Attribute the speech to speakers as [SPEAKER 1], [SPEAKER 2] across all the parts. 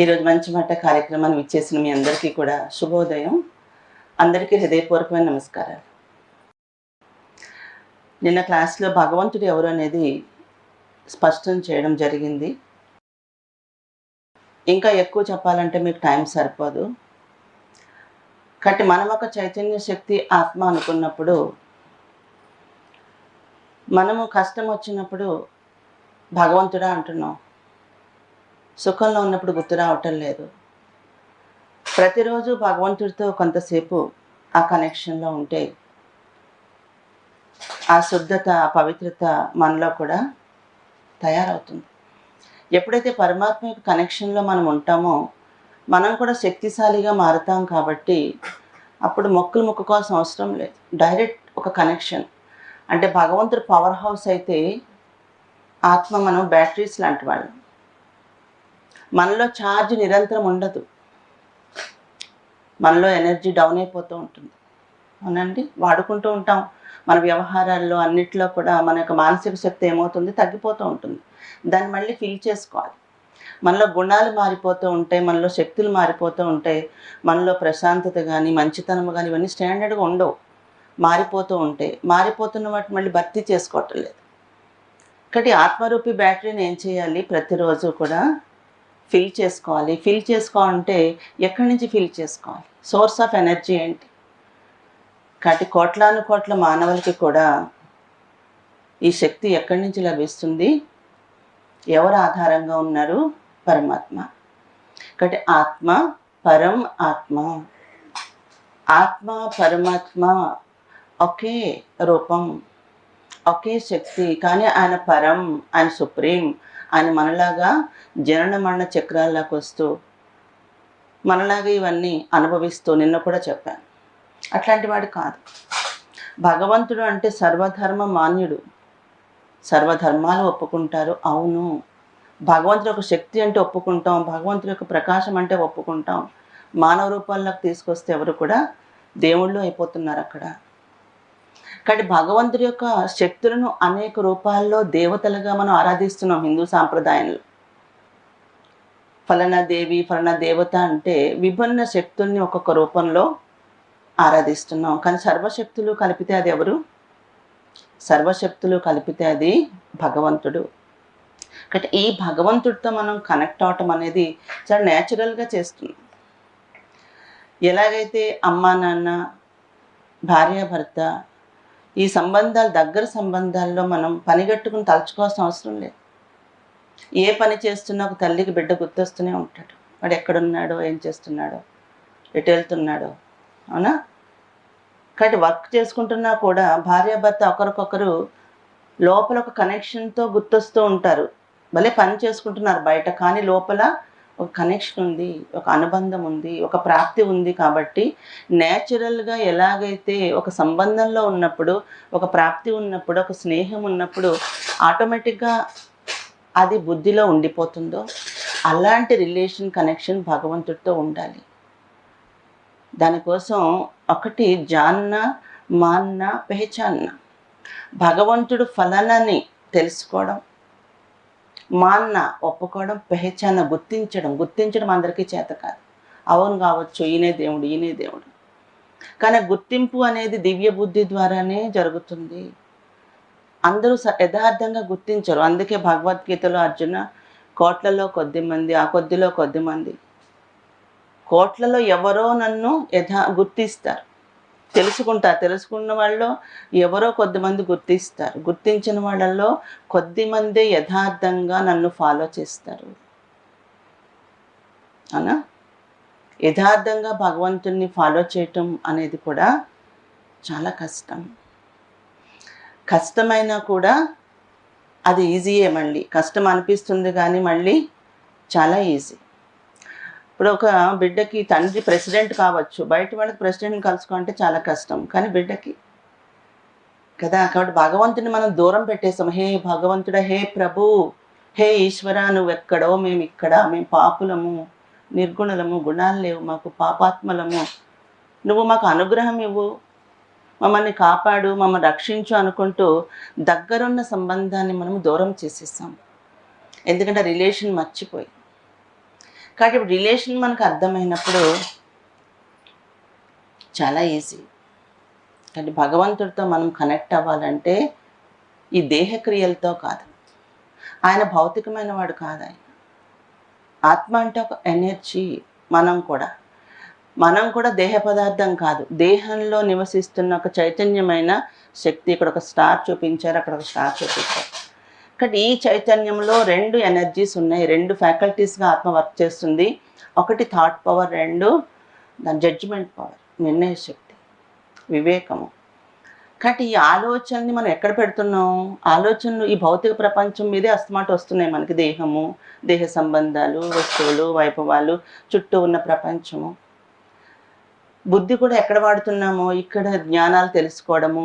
[SPEAKER 1] ఈరోజు మంచి మాట కార్యక్రమాన్ని విచ్చేసిన మీ అందరికీ కూడా శుభోదయం. అందరికీ హృదయపూర్వకమైన నమస్కారాలు. నిన్న క్లాస్లో భగవంతుడు ఎవరు అనేది స్పష్టం చేయడం జరిగింది. ఇంకా ఎక్కువ చెప్పాలంటే మీకు టైం సరిపోదు. కాబట్టి మనం ఒక చైతన్య శక్తి ఆత్మ అనుకున్నప్పుడు, మనము కష్టం వచ్చినప్పుడు భగవంతుడా అంటున్నాం. సుఖంలో ఉన్నప్పుడు గుర్తు రావటం లేదు. ప్రతిరోజు భగవంతుడితో కొంతసేపు ఆ కనెక్షన్లో ఉంటే ఆ శుద్ధత, ఆ పవిత్రత మనలో కూడా తయారవుతుంది. ఎప్పుడైతే పరమాత్మ యొక్క కనెక్షన్లో మనం ఉంటామో మనం కూడా శక్తిశాలిగా మారుతాం. కాబట్టి అప్పుడు మొక్కులు మొక్కుకోవాల్సిన అవసరం లేదు. డైరెక్ట్ ఒక కనెక్షన్. అంటే భగవంతుడు పవర్ హౌస్ అయితే ఆత్మ మనం బ్యాటరీస్ లాంటి వాళ్ళు. మనలో ఛార్జ్ నిరంతరం ఉండదు. మనలో ఎనర్జీ డౌన్ అయిపోతూ ఉంటుంది. అవునండి, వాడుకుంటూ ఉంటాం. మన వ్యవహారాల్లో అన్నిట్లో కూడా మన యొక్క మానసిక శక్తి ఏమవుతుంది, తగ్గిపోతూ ఉంటుంది. దాన్ని మళ్ళీ ఫిల్ చేసుకోవాలి. మనలో గుణాలు మారిపోతూ ఉంటాయి, మనలో శక్తులు మారిపోతూ ఉంటాయి, మనలో ప్రశాంతత కానీ మంచితనం కానీ ఇవన్నీ స్టాండర్డ్గా ఉండవు, మారిపోతూ ఉంటాయి. మారిపోతున్న వాటిని మళ్ళీ భర్తీ చేసుకోవటం లేదు. కాబట్టి ఆత్మరూపి బ్యాటరీని ఏం చేయాలి, ప్రతిరోజు కూడా ఫిల్ చేసుకోవాలి. ఫిల్ చేసుకోవాలంటే ఎక్కడి నుంచి ఫిల్ చేసుకోవాలి, సోర్స్ ఆఫ్ ఎనర్జీ ఏంటి? కాబట్టి కోట్లాను కోట్ల మానవులకి కూడా ఈ శక్తి ఎక్కడి నుంచి లభిస్తుంది? ఎవరు ఆధారంగా ఉన్నారు? పరమాత్మ. కాబట్టి ఆత్మ, పరం ఆత్మ. ఆత్మ పరమాత్మ ఒకే రూపం, ఒకే శక్తి. కానీ ఆయన పరం, ఆయన సుప్రీం. ఆయన మనలాగా జనన మరణ చక్రాల్లోకి వస్తూ మనలాగా ఇవన్నీ అనుభవిస్తూ, నిన్న కూడా చెప్పాను, అట్లాంటి వాడు కాదు. భగవంతుడు అంటే సర్వధర్మ మాన్యుడు. సర్వధర్మాలు ఒప్పుకుంటారు. అవును, భగవంతుడు ఒక శక్తి అంటే ఒప్పుకుంటాం, భగవంతుడి యొక్క ప్రకాశం అంటే ఒప్పుకుంటాం. మానవ రూపాల్లోకి తీసుకొస్తే ఎవరు కూడా దేవుళ్ళు అయిపోతున్నారు అక్కడ. కాబట్టి భగవంతుడి యొక్క శక్తులను అనేక రూపాల్లో దేవతలుగా మనం ఆరాధిస్తున్నాం హిందూ సాంప్రదాయంలో. ఫలానా దేవి, ఫలానా దేవత అంటే విభిన్న శక్తుల్ని ఒక్కొక్క రూపంలో ఆరాధిస్తున్నాం. కానీ సర్వశక్తులు కలిపితే అది ఎవరు? సర్వశక్తులు కలిపితే అది భగవంతుడు. కాబట్టి ఈ భగవంతుడితో మనం కనెక్ట్ అవటం అనేది చాలా న్యాచురల్గా చేస్తున్నాం. ఎలాగైతే అమ్మా నాన్న, భార్యాభర్త ఈ సంబంధాలు, దగ్గర సంబంధాల్లో మనం పనిగట్టుకుని తలుచుకోవాల్సిన అవసరం లేదు. ఏ పని చేస్తున్నా ఒక తల్లికి బిడ్డ గుర్తొస్తూనే ఉంటాడు. వాడు ఎక్కడున్నాడో, ఏం చేస్తున్నాడో, ఎటు వెళ్తున్నాడో. అవునా? కాబట్టి వర్క్ చేసుకుంటున్నా కూడా భార్యాభర్త ఒకరికొకరు లోపల ఒక కనెక్షన్తో గుర్తొస్తూ ఉంటారు. భలే పని చేసుకుంటున్నారు బయట, కానీ లోపల ఒక కనెక్షన్ ఉంది, ఒక అనుబంధం ఉంది, ఒక ప్రాప్తి ఉంది. కాబట్టి న్యాచురల్గా ఎలాగైతే ఒక సంబంధంలో ఉన్నప్పుడు, ఒక ప్రాప్తి ఉన్నప్పుడు, ఒక స్నేహం ఉన్నప్పుడు ఆటోమేటిక్గా అది బుద్ధిలో ఉండిపోతుందో, అలాంటి రిలేషన్, కనెక్షన్ భగవంతుడితో ఉండాలి. దానికోసం ఒకటి జాన్న, మాన్న, పెహచాన్న. భగవంతుడు ఫలానాన్ని తెలుసుకోవడం, మాన్న ఒప్పుకోవడం, పెహచాన్న గుర్తించడం. గుర్తించడం అందరికీ చేత కాదు. అవును కావచ్చు, ఈయనే దేవుడు, ఈయనే దేవుడు. కానీ గుర్తింపు అనేది దివ్య బుద్ధి ద్వారానే జరుగుతుంది. అందరూ యథార్థంగా గుర్తించరు. అందుకే భగవద్గీతలో అర్జున, కోట్లలో కొద్ది మంది, ఆ కొద్దిలో కొద్ది మంది, కోట్లలో ఎవరో నన్ను గుర్తిస్తారు, తెలుసుకుంటారు. తెలుసుకున్న వాళ్ళలో ఎవరో కొద్దిమంది గుర్తిస్తారు. గుర్తించిన వాళ్ళల్లో కొద్దిమందే యథార్థంగా నన్ను ఫాలో చేస్తారు. అవునా? యథార్థంగా భగవంతుడిని ఫాలో చేయటం అనేది కూడా చాలా కష్టం. కష్టమైనా కూడా అది ఈజీయే. మళ్ళీ కష్టం అనిపిస్తుంది కానీ మళ్ళీ చాలా ఈజీ. ఇప్పుడు ఒక బిడ్డకి తండ్రి ప్రెసిడెంట్ కావచ్చు, బయట వాళ్ళకి ప్రెసిడెంట్ని కలుసుకుంటే చాలా కష్టం, కానీ బిడ్డకి కదా. కాబట్టి భగవంతుని మనం దూరం పెట్టేసాం. హే భగవంతుడా, హే ప్రభు, హే ఈశ్వర, నువ్వు ఎక్కడో, మేము ఇక్కడ, మేము పాపులము, నిర్గుణలము, గుణాలు లేవు మాకు, పాపాత్మలము, నువ్వు మాకు అనుగ్రహం ఇవ్వు, మమ్మల్ని కాపాడు, మమ్మల్ని రక్షించు అనుకుంటూ దగ్గరున్న సంబంధాన్ని మనం దూరం చేసేసాం. ఎందుకంటే రిలేషన్ మర్చిపోయి. కాబట్టి ఇప్పుడు రిలేషన్ మనకు అర్థమైనప్పుడు చాలా ఈజీ. కానీ భగవంతుడితో మనం కనెక్ట్ అవ్వాలంటే ఈ దేహక్రియలతో కాదు. ఆయన భౌతికమైన వాడు కాదు. ఆయన ఆత్మ అంటే ఒక ఎనర్జీ. మనం కూడా దేహ పదార్థం కాదు. దేహంలో నివసిస్తున్న ఒక చైతన్యమైన శక్తి. ఇక్కడ ఒక స్టార్ చూపించారు, అక్కడ ఒక స్టార్ చూపించారు. కాబట్టి ఈ చైతన్యంలో 2 ఎనర్జీస్ ఉన్నాయి. 2 ఫ్యాకల్టీస్గా ఆత్మ వర్క్ చేస్తుంది. ఒకటి థాట్ పవర్, 2 దాని జడ్జిమెంట్ పవర్, నిర్ణయ శక్తి, వివేకము. కాబట్టి ఈ ఆలోచనని మనం ఎక్కడ పెడుతున్నాం? ఆలోచనలు ఈ భౌతిక ప్రపంచం మీదే అస్తమాట వస్తున్నాయి మనకి. దేహము, దేహ సంబంధాలు, వస్తువులు, వైభవాలు, చుట్టూ ఉన్న ప్రపంచము. బుద్ధి కూడా ఎక్కడ వాడుతున్నాము? ఇక్కడ జ్ఞానాలు తెలుసుకోవడము,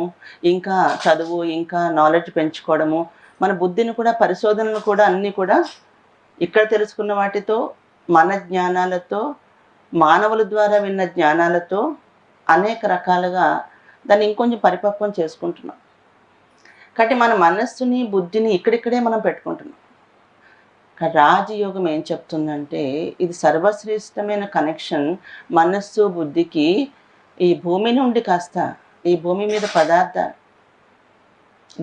[SPEAKER 1] ఇంకా చదువు, ఇంకా నాలెడ్జ్ పెంచుకోవడము. మన బుద్ధిని కూడా, పరిశోధనలు కూడా అన్నీ కూడా ఇక్కడ తెలుసుకున్న వాటితో, మన జ్ఞానాలతో, మానవుల ద్వారా విన్న జ్ఞానాలతో అనేక రకాలుగా దాన్ని ఇంకొంచెం పరిపక్వం చేసుకుంటున్నాం. కాబట్టి మన మనస్సుని, బుద్ధిని ఇక్కడిక్కడే మనం పెట్టుకుంటున్నాం. రాజయోగం ఏం చెప్తుందంటే ఇది సర్వశ్రేష్టమైన కనెక్షన్ మనస్సు, బుద్ధికి. ఈ భూమి నుండి కాస్త ఈ భూమి మీద పదార్థాలు,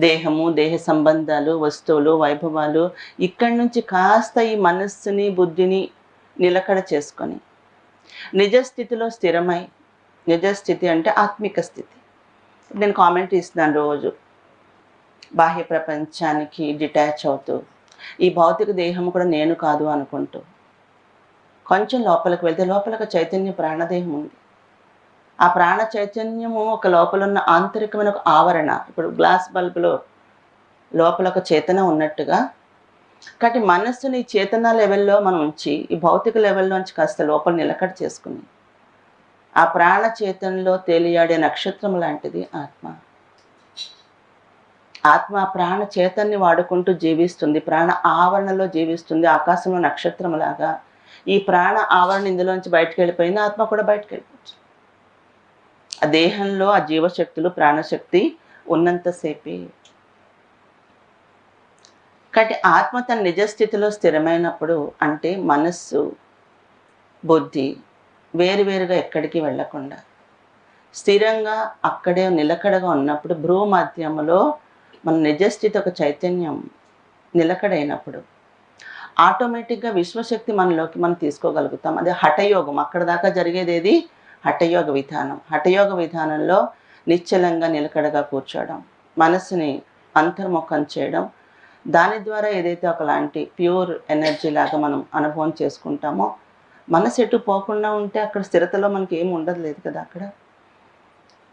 [SPEAKER 1] దేహము, దేహ సంబంధాలు, వస్తువులు, వైభవాలు, ఇక్కడి నుంచి కాస్త ఈ మనస్సుని, బుద్ధిని నిలకడ చేసుకొని నిజస్థితిలో స్థిరమై, నిజస్థితి అంటే ఆత్మిక స్థితి. నేను కామెంట్ ఇస్తున్నాను రోజు. బాహ్య ప్రపంచానికి డిటాచ్ అవుతూ, ఈ భౌతిక దేహం కూడా నేను కాదు అనుకుంటూ, కొంచెం లోపలికి వెళ్తే లోపల ఒక చైతన్య ప్రాణదేహం ఉంది. ఆ ప్రాణ చైతన్యము ఒక లోపల ఉన్న ఆంతరికమైన ఒక ఆవరణ. ఇప్పుడు గ్లాస్ బల్బులో లోపల ఒక చేతన ఉన్నట్టుగా, కాబట్టి మనస్సుని చేతన లెవెల్లో మనం ఉంచి ఈ భౌతిక లెవెల్లోంచి కాస్త లోపల నిలకడ చేసుకుని ఆ ప్రాణ చేతనలో తేలియాడే నక్షత్రం లాంటిది ఆత్మ. ఆత్మ ప్రాణ చేతన్ని వాడుకుంటూ జీవిస్తుంది, ప్రాణ ఆవరణలో జీవిస్తుంది. ఆకాశంలో నక్షత్రంలాగా ఈ ప్రాణ ఆవరణ ఇందులోంచి బయటకు వెళ్ళిపోయింది, ఆత్మ కూడా బయటకు వెళ్ళిపోవచ్చు. ఆ దేహంలో ఆ జీవశక్తులు, ప్రాణశక్తి ఉన్నంతసేపే. కాబట్టి ఆత్మ తన నిజస్థితిలో స్థిరమైనప్పుడు, అంటే మనస్సు, బుద్ధి వేరువేరుగా ఎక్కడికి వెళ్ళకుండా స్థిరంగా అక్కడే నిలకడగా ఉన్నప్పుడు, భ్రూ మాధ్యమలో మన నిజస్థితి ఒక చైతన్యం నిలకడైనప్పుడు ఆటోమేటిక్గా విశ్వశక్తి మనలోకి మనం తీసుకోగలుగుతాం. అదే హఠయోగం. అక్కడ దాకా జరిగేది ఏది? హఠయోగ విధానం. హఠయోగ విధానంలో నిశ్చలంగా నిలకడగా కూర్చోవడం, మనస్సుని అంతర్ముఖం చేయడం, దాని ద్వారా ఏదైతే ఒకలాంటి ప్యూర్ ఎనర్జీ లాగా మనం అనుభవం చేసుకుంటామో, మనసు ఎటు పోకుండా ఉంటే అక్కడ స్థిరతలో మనకి ఏమి ఉండదు లేదు కదా అక్కడ.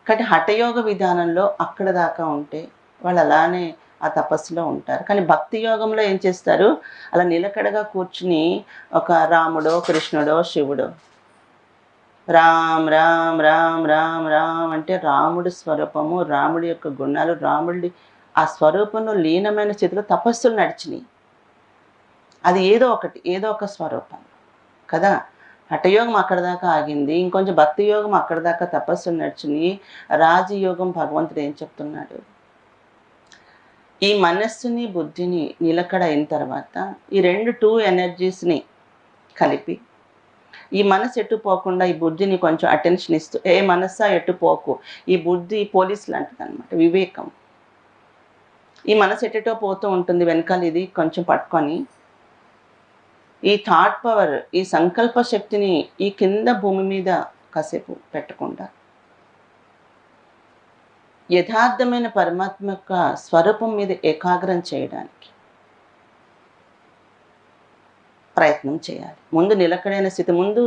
[SPEAKER 1] కాబట్టి హఠయోగ విధానంలో అక్కడ దాకా ఉంటే వాళ్ళు అలానే ఆ తపస్సులో ఉంటారు. కానీ భక్తి యోగంలో ఏం చేస్తారు? అలా నిలకడగా కూర్చుని ఒక రాముడో, కృష్ణుడో, శివుడో, రామ్ రామ్ రామ్ రామ్ రామ్ అంటే రాముడి స్వరూపము, రాముడి యొక్క గుణాలు, రాముడి ఆ స్వరూపంలో లీనమైన స్థితిలో తపస్సులు నడిచినాయి. అది ఏదో ఒక స్వరూపం కదా. హఠయోగం అక్కడ దాకా ఆగింది, ఇంకొంచెం భక్తి యోగం అక్కడ దాకా తపస్సులు నడిచినాయి. రాజయోగం భగవంతుడు ఏం చెప్తున్నాడు? ఈ మనస్సుని, బుద్ధిని నిలకడ అయిన తర్వాత ఈ 2 ఎనర్జీస్ని కలిపి, ఈ మనసు ఎటు పోకుండా ఈ బుద్ధిని కొంచెం అటెన్షన్ ఇస్తూ, ఏ మనస్సా ఎటు పోకు, ఈ బుద్ధి పోలీస్ లాంటిది అనమాట, వివేకం. ఈ మనసు ఎటెటో పోతూ ఉంటుంది, వెనకాల ఇది కొంచెం పట్టుకొని ఈ థాట్ పవర్, ఈ సంకల్ప శక్తిని ఈ కింద భూమి మీద కాసేపు పెట్టకుండా యథార్థమైన పరమాత్మ యొక్క స్వరూపం మీద ఏకాగ్రం చేయడానికి ప్రయత్నం చేయాలి. ముందు నిలకడైన స్థితి, ముందు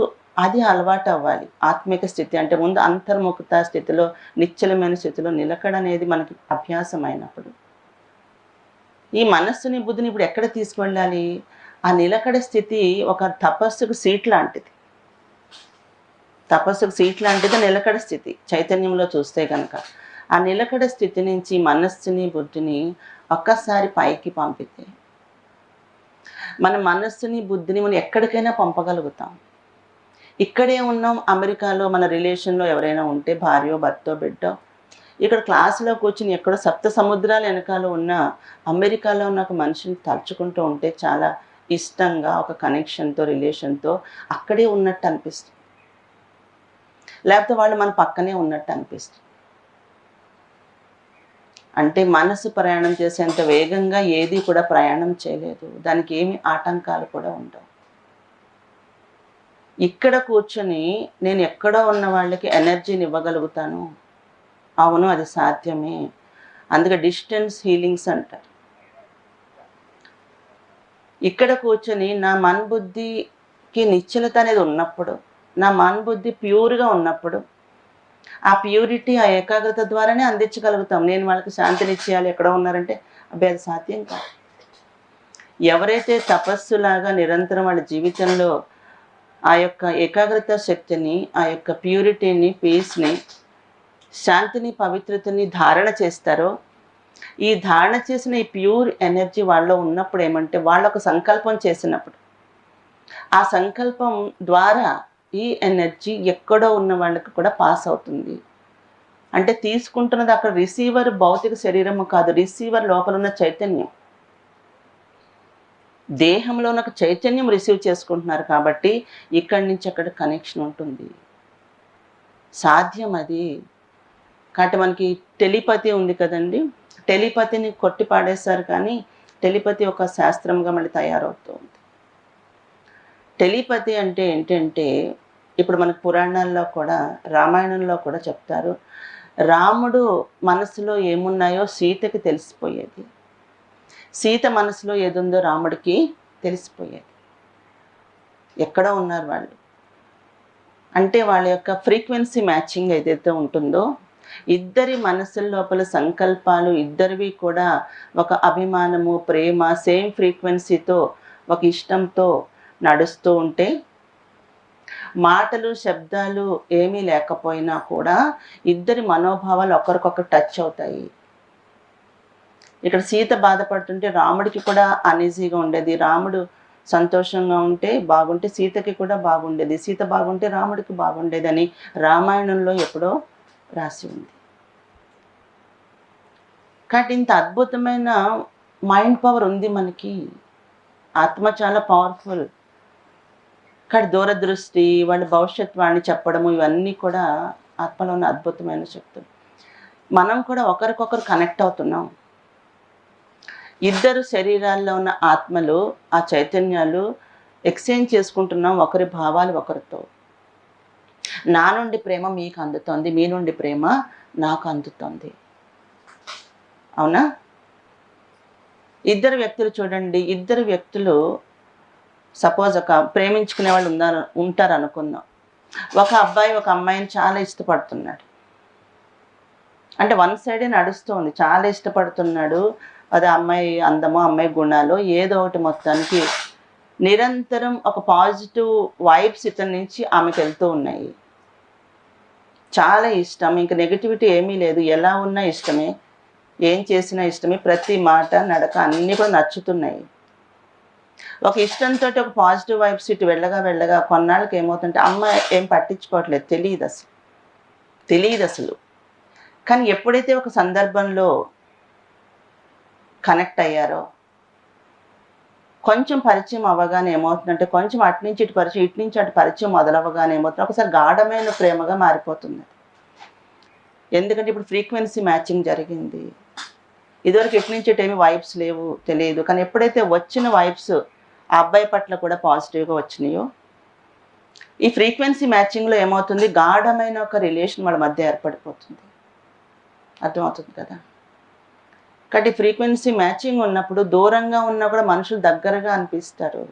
[SPEAKER 1] అది అలవాటు అవ్వాలి. ఆత్మిక స్థితి అంటే ముందు అంతర్ముఖత స్థితిలో, నిశ్చలమైన స్థితిలో నిలకడ అనేది మనకి అభ్యాసం అయినప్పుడు ఈ మనస్సుని, బుద్ధిని ఇప్పుడు ఎక్కడ తీసుకువెళ్ళాలి? ఆ నిలకడ స్థితి ఒక తపస్సుకు సీట్ లాంటిది. తపస్సుకు సీట్ లాంటిది నిలకడ స్థితి. చైతన్యంలో చూస్తే కనుక ఆ నిలకడ స్థితి నుంచి మనస్సుని, బుద్ధిని ఒక్కసారి పైకి పంపితే మన మనస్సుని, బుద్ధిని మనం ఎక్కడికైనా పంపగలుగుతాం. ఇక్కడే ఉన్నాం, అమెరికాలో మన రిలేషన్లో ఎవరైనా ఉంటే, భార్యో, భర్తో, బిడ్డో, ఇక్కడ క్లాసులో కూర్చుని ఎక్కడో సప్త సముద్రాల వెనకాల ఉన్న అమెరికాలో ఉన్న ఒక మనిషిని తలుచుకుంటూ ఉంటే చాలా ఇష్టంగా ఒక కనెక్షన్తో, రిలేషన్తో అక్కడే ఉన్నట్టు అనిపిస్తుంది. లేకపోతే వాళ్ళు మన పక్కనే ఉన్నట్టు అనిపిస్తుంది. అంటే మనసు ప్రయాణం చేసేంత వేగంగా ఏది కూడా ప్రయాణం చేయలేదు. దానికి ఏమి ఆటంకాలు కూడా ఉండవు. ఇక్కడ కూర్చొని నేను ఎక్కడో ఉన్న వాళ్ళకి ఎనర్జీని ఇవ్వగలుగుతాను. అవును, అది సాధ్యమే. అందుకే డిస్టెన్స్ హీలింగ్స్ అంటారు. ఇక్కడ కూర్చొని నా బుద్ధికి నిశ్చలత అనేది ఉన్నప్పుడు, నా బుద్ధి ప్యూర్‌గా ఉన్నప్పుడు, ఆ ప్యూరిటీ, ఆ ఏకాగ్రత ద్వారానే అందించగలుగుతాం. నేను వాళ్ళకి శాంతినిచ్చేయాలి ఎక్కడో ఉన్నారంటే, అబ్బే! అది సాధ్యం కాదు. ఎవరైతే తపస్సులాగా నిరంతరం వాళ్ళ జీవితంలో ఆ యొక్క ఏకాగ్రత శక్తిని, ఆ యొక్క ప్యూరిటీని, పీస్‌ని, శాంతిని, పవిత్రతని ధారణ చేస్తారో, ఈ ధారణ చేసిన ఈ ప్యూర్ ఎనర్జీ వాళ్ళలో ఉన్నప్పుడు ఏమంటే, వాళ్ళొక సంకల్పం చేసినప్పుడు, ఆ సంకల్పం ద్వారా ఈ ఎనర్జీ ఎక్కడో ఉన్న వాళ్ళకి కూడా పాస్ అవుతుంది. అంటే తీసుకుంటున్నది అక్కడ రిసీవర్ భౌతిక శరీరము కాదు. రిసీవర్ లోపల ఉన్న చైతన్యం. దేహంలో ఉన్న చైతన్యం రిసీవ్ చేసుకుంటున్నారు కాబట్టి ఇక్కడి నుంచి అక్కడ కనెక్షన్ ఉంటుంది. సాధ్యం అది. కాబట్టి మనకి టెలిపతి ఉంది కదండీ! టెలిపతిని కొట్టి పాడేశారు కానీ టెలిపతి ఒక శాస్త్రంగా మళ్ళీ తయారవుతుంది. టెలిపతి అంటే ఏంటంటే, ఇప్పుడు మనకు పురాణాల్లో కూడా, రామాయణంలో కూడా చెప్తారు. రాముడు మనసులో ఏమున్నాయో సీతకి తెలిసిపోయేది. సీత మనసులో ఏదుందో రాముడికి తెలిసిపోయేది. ఎక్కడో ఉన్నారు వాళ్ళు. అంటే వాళ్ళ యొక్క ఫ్రీక్వెన్సీ మ్యాచింగ్ ఏదైతే ఉంటుందో, ఇద్దరి మనసుల లోపల సంకల్పాలు ఇద్దరివి కూడా ఒక అభిమానము, ప్రేమ, సేమ్ ఫ్రీక్వెన్సీతో, ఒక ఇష్టంతో నడుస్తూ ఉంటే, మాటలు, శబ్దాలు ఏమీ లేకపోయినా కూడా ఇద్దరి మనోభావాలు ఒకరికొకరు టచ్ అవుతాయి. ఇక్కడ సీత బాధపడుతుంటే రాముడికి కూడా అన్‌ఈజీగా ఉండేది. రాముడు సంతోషంగా ఉంటే, బాగుంటే సీతకి కూడా బాగుండేది. సీత బాగుంటే రాముడికి బాగుండేదని రామాయణంలో ఎప్పుడో రాసి ఉంది. కాబట్టి ఇంత అద్భుతమైన మైండ్ పవర్ ఉంది మనకి. ఆత్మ చాలా పవర్‌ఫుల్. కానీ దూరదృష్టి, వాళ్ళ భవిష్యత్ వాణి చెప్పడము, ఇవన్నీ కూడా ఆత్మలో ఉన్న అద్భుతమైన శక్తులు. మనం కూడా ఒకరికొకరు కనెక్ట్ అవుతున్నాం. ఇద్దరు శరీరాల్లో ఉన్న ఆత్మలు, ఆ చైతన్యాలు ఎక్స్చేంజ్ చేసుకుంటున్నాం ఒకరి భావాలు ఒకరితో. నా నుండి ప్రేమ మీకు అందుతోంది, మీ నుండి ప్రేమ నాకు అందుతోంది. అవునా? ఇద్దరు వ్యక్తులు చూడండి, ఇద్దరు వ్యక్తులు సపోజ్ ఒక ప్రేమించుకునే వాళ్ళు ఉంటారనుకుందాం. ఒక అబ్బాయి ఒక అమ్మాయిని చాలా ఇష్టపడుతున్నాడు. అంటే వన్ సైడే నడుస్తోంది. చాలా ఇష్టపడుతున్నాడు. అది అమ్మాయి అందమో, అమ్మాయి గుణాలో ఏదో ఒకటి మొత్తానికి నిరంతరం ఒక పాజిటివ్ వైబ్స్ ఇతని నుంచి ఆమెకెళ్తూ ఉన్నాయి. చాలా ఇష్టం. ఇంక నెగటివిటీ ఏమీ లేదు. ఎలా ఉన్నా ఇష్టమే. ఏం చేసినా ఇష్టమే. ప్రతి మాట, నడక అన్నీ కూడా నచ్చుతున్నాయి. ఒక ఇష్టంతోటి ఒక పాజిటివ్ వైబ్స్ ఇటు వెళ్ళగా కొన్నాళ్ళకి ఏమవుతుందంటే అమ్మాయి ఏం పట్టించుకోవట్లేదు. తెలీదసలు. కానీ ఎప్పుడైతే ఒక సందర్భంలో కనెక్ట్ అయ్యారో, కొంచెం పరిచయం అవ్వగానే ఏమవుతుందంటే, కొంచెం అటు నుంచి ఇటు పరిచయం, ఇటు నుంచి అటు పరిచయం మొదలవ్వగానే ఏమవుతుంది, ఒకసారి గాఢమైన ప్రేమగా మారిపోతుంది. ఎందుకంటే ఇప్పుడు ఫ్రీక్వెన్సీ మ్యాచింగ్ జరిగింది. ఇదివరకు ఇటు నుంచి ఇటు ఏమి వైబ్స్ లేవు, తెలియదు. కానీ ఎప్పుడైతే వచ్చిన వైబ్స్ ఆ అబ్బాయి పట్ల కూడా పాజిటివ్‌గా వచ్చినాయో, ఈ ఫ్రీక్వెన్సీ మ్యాచింగ్‌లో ఏమవుతుంది, గాఢమైన ఒక రిలేషన్ వాళ్ళ మధ్య ఏర్పడిపోతుంది. అర్థమవుతుంది కదా! కాబట్టి ఫ్రీక్వెన్సీ మ్యాచింగ్ ఉన్నప్పుడు దూరంగా ఉన్నా కూడా మనుషులు దగ్గరగా అనిపిస్తారు.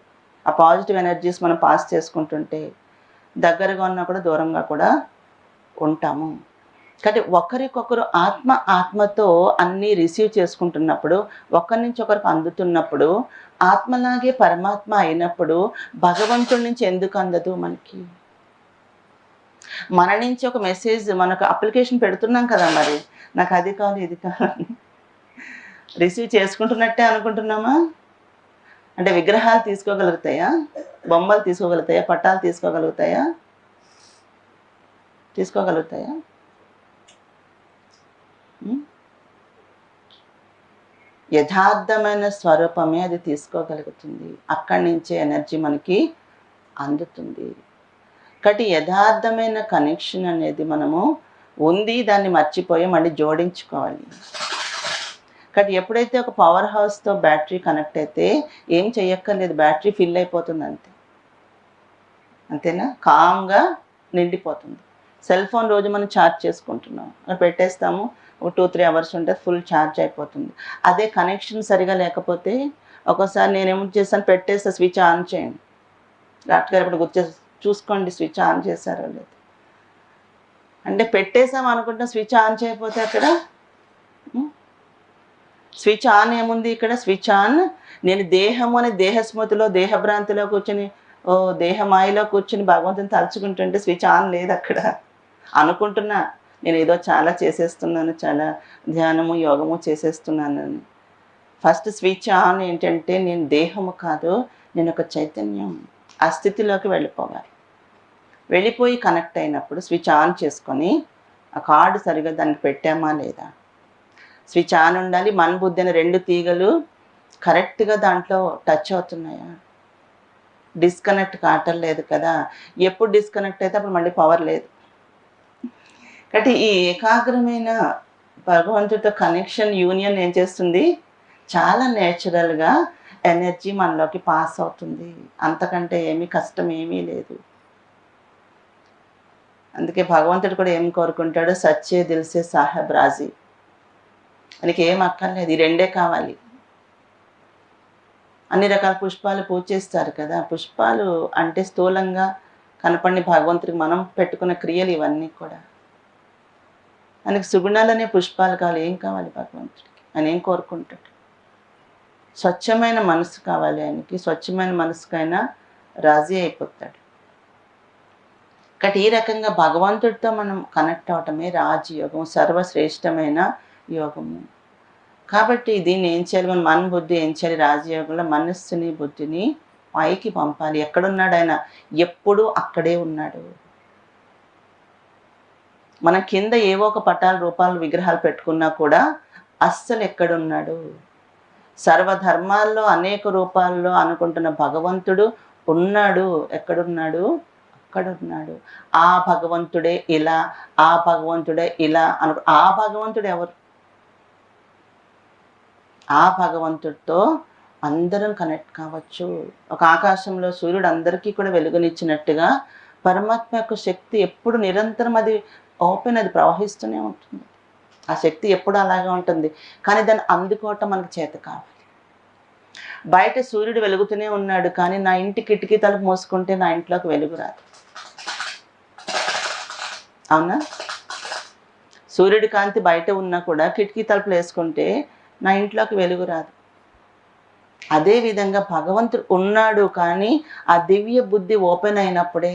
[SPEAKER 1] ఆ పాజిటివ్ ఎనర్జీస్ మనం పాస్ చేసుకుంటుంటే దగ్గరగా ఉన్నా కూడా దూరంగా కూడా ఉంటాము. కాబట్టి ఒకరికొకరు ఆత్మతో అన్నీ రిసీవ్ చేసుకుంటున్నప్పుడు, ఒకరి నుంచి ఒకరికి అందుతున్నప్పుడు, ఆత్మలాగే పరమాత్మ అయినప్పుడు భగవంతుడి నుంచి ఎందుకు అందదు మనకి? మన నుంచి ఒక మెసేజ్, మనకు అప్లికేషన్ పెడుతున్నాం కదా మరి, నాకు అది కావాలి, ఇది కావాలి, రిసీవ్ చేసుకుంటున్నట్టే అనుకుంటున్నామా? అంటే విగ్రహాలు తీసుకోగలుగుతాయా? బొమ్మలు తీసుకోగలుగుతాయా? పటాలు తీసుకోగలుగుతాయా? తీసుకోగలుగుతాయా? యథార్థమైన స్వరూపమే అది తీసుకోగలుగుతుంది. అక్కడి నుంచే ఎనర్జీ మనకి అందుతుంది. కాబట్టి యథార్థమైన కనెక్షన్ అనేది మనము ఉంది, దాన్ని మర్చిపోయి మళ్ళీ జోడించుకోవాలి. కాబట్టి ఎప్పుడైతే ఒక పవర్ హౌస్తో బ్యాటరీ కనెక్ట్ అయితే ఏం చెయ్యక్కర్లేదు, బ్యాటరీ ఫిల్ అయిపోతుంది అంతే. అంతేనా? కామ్గా నిండిపోతుంది. సెల్ ఫోన్ రోజు మనం ఛార్జ్ చేసుకుంటున్నాం, అక్కడ పెట్టేస్తాము, ఒక 2-3 అవర్స్ ఉంటే ఫుల్ ఛార్జ్ అయిపోతుంది. అదే కనెక్షన్ సరిగా లేకపోతే ఒకసారి నేనేమో చేస్తాను, పెట్టేస్తా, స్విచ్ ఆన్ చేయండి, డాక్టర్ గారు ఇప్పుడు గుర్తు చూసుకోండి స్విచ్ ఆన్ చేశారో లేదు. అంటే పెట్టేసాం అనుకుంటాం, స్విచ్ ఆన్ చేయకపోతే అక్కడ స్విచ్ ఆన్ ఏముంది ఇక్కడ? స్విచ్ ఆన్ నేను దేహము అనే దేహస్మృతిలో దేహభ్రాంతిలో కూర్చొని దేహమాయలో కూర్చొని భగవంతుని తలుచుకుంటుంటే స్విచ్ ఆన్ లేదు అక్కడ. అనుకుంటున్నా నేను ఏదో చాలా చేసేస్తున్నాను, చాలా ధ్యానము యోగము చేసేస్తున్నానని. ఫస్ట్ స్విచ్ ఆన్ ఏంటంటే నేను దేహము కాదు, నేను ఒక చైతన్యం. ఆ స్థితిలోకి వెళ్ళిపోవాలి. వెళ్ళిపోయి కనెక్ట్ అయినప్పుడు స్విచ్ ఆన్ చేసుకొని ఆ కార్డు సరిగా దానికి పెట్టామా లేదా, స్విచ్ ఆన్ ఉండాలి. మన బుద్ధి అనే 2 తీగలు కరెక్ట్గా దాంట్లో టచ్ అవుతున్నాయా, డిస్కనెక్ట్ కావటం లేదు కదా. ఎప్పుడు డిస్కనెక్ట్ అయితే అప్పుడు మళ్ళీ పవర్ లేదు. కాబట్టి ఈ ఏకాగ్రమైన భగవంతుడితో కనెక్షన్ యూనియన్ ఏం చేస్తుంది, చాలా నేచురల్గా ఎనర్జీ మనలోకి పాస్ అవుతుంది. అంతకంటే ఏమీ కష్టం ఏమీ లేదు. అందుకే భగవంతుడు కూడా ఏం కోరుకుంటాడో, సచ్చే దిల్సే సాహెబ్ రాజీ, మనకి ఏం అక్కర్లేదు, ఈ 2 కావాలి. అన్ని రకాల పుష్పాలు పూజ చేస్తారు కదా, పుష్పాలు అంటే స్థూలంగా కనపడిన భగవంతుడికి మనం పెట్టుకున్న క్రియలు ఇవన్నీ కూడా. ఆయనకి సుగుణాలనే పుష్పాలు కావాలి. ఏం కావాలి భగవంతుడికి? ఆయన ఏం కోరుకుంటాడు? స్వచ్ఛమైన మనసు కావాలి ఆయనకి. స్వచ్ఛమైన మనసుకైనా రాజీ అయిపోతాడు. కాబట్టి ఈ రకంగా భగవంతుడితో మనం కనెక్ట్ అవటమే రాజయోగం, సర్వశ్రేష్టమైన యోగము. కాబట్టి దీన్ని ఏం చేయాలి, మన బుద్ధి ఏం చేయాలి, రాజయోగంలో మనస్సుని బుద్ధిని పైకి పంపాలి. ఎక్కడున్నాడు ఆయన? ఎప్పుడూ అక్కడే ఉన్నాడు. మనం కింద ఏవో ఒక పటాలు రూపాలు విగ్రహాలు పెట్టుకున్నా కూడా అస్సలు ఎక్కడున్నాడు? సర్వధర్మాల్లో అనేక రూపాల్లో అనుకుంటున్న భగవంతుడు ఉన్నాడు. ఎక్కడున్నాడు? అక్కడున్నాడు. ఆ భగవంతుడే ఇలా, ఆ భగవంతుడే ఇలా ఆ భగవంతుడు ఎవరు? ఆ భగవంతుడితో అందరం కనెక్ట్ కావచ్చు. ఒక ఆకాశంలో సూర్యుడు అందరికీ కూడా వెలుగునిచ్చినట్టుగా పరమాత్మ యొక్క శక్తి ఎప్పుడు నిరంతరం అది ఓపెన్, అది ప్రవహిస్తూనే ఉంటుంది. ఆ శక్తి ఎప్పుడు అలాగే ఉంటుంది. కానీ దాన్ని అందుకోవటం మనకు చేత కావాలి. బయట సూర్యుడు వెలుగుతూనే ఉన్నాడు, కానీ నా ఇంటి కిటికీ తలుపు మోసుకుంటే నా ఇంట్లోకి వెలుగు రాదు. అవునా? సూర్యుడి కాంతి బయట ఉన్నా కూడా కిటికీ తలుపులు వేసుకుంటే నా ఇంట్లోకి వెలుగు రాదు. అదేవిధంగా భగవంతుడు ఉన్నాడు, కానీ ఆ దివ్య బుద్ధి ఓపెన్ అయినప్పుడే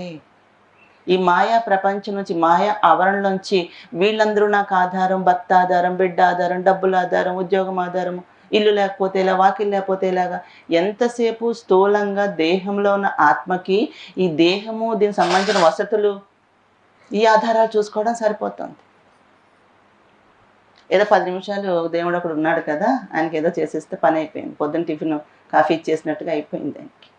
[SPEAKER 1] ఈ మాయా ప్రపంచం నుంచి, మాయా ఆవరణలోంచి వీళ్ళందరూ నాకు ఆధారం, భర్త ఆధారం, బిడ్డ ఆధారం, డబ్బుల ఆధారం, ఉద్యోగం ఆధారం, ఇల్లు లేకపోతే ఇలా, వాకిల్ లేకపోతే ఇలాగా, ఎంతసేపు స్థూలంగా దేహంలో ఉన్న ఆత్మకి ఈ దేహము, దీనికి సంబంధించిన వసతులు, ఈ ఆధారాలు చూసుకోవడం సరిపోతుంది. ఏదో 10 నిమిషాలు దేవుడు అక్కడ ఉన్నాడు కదా, ఆయనకి ఏదో చేసేస్తే పని అయిపోయింది. పొద్దున్న టిఫిన్ కాఫీ ఇచ్చేసినట్టుగా అయిపోయింది ఆయనకి.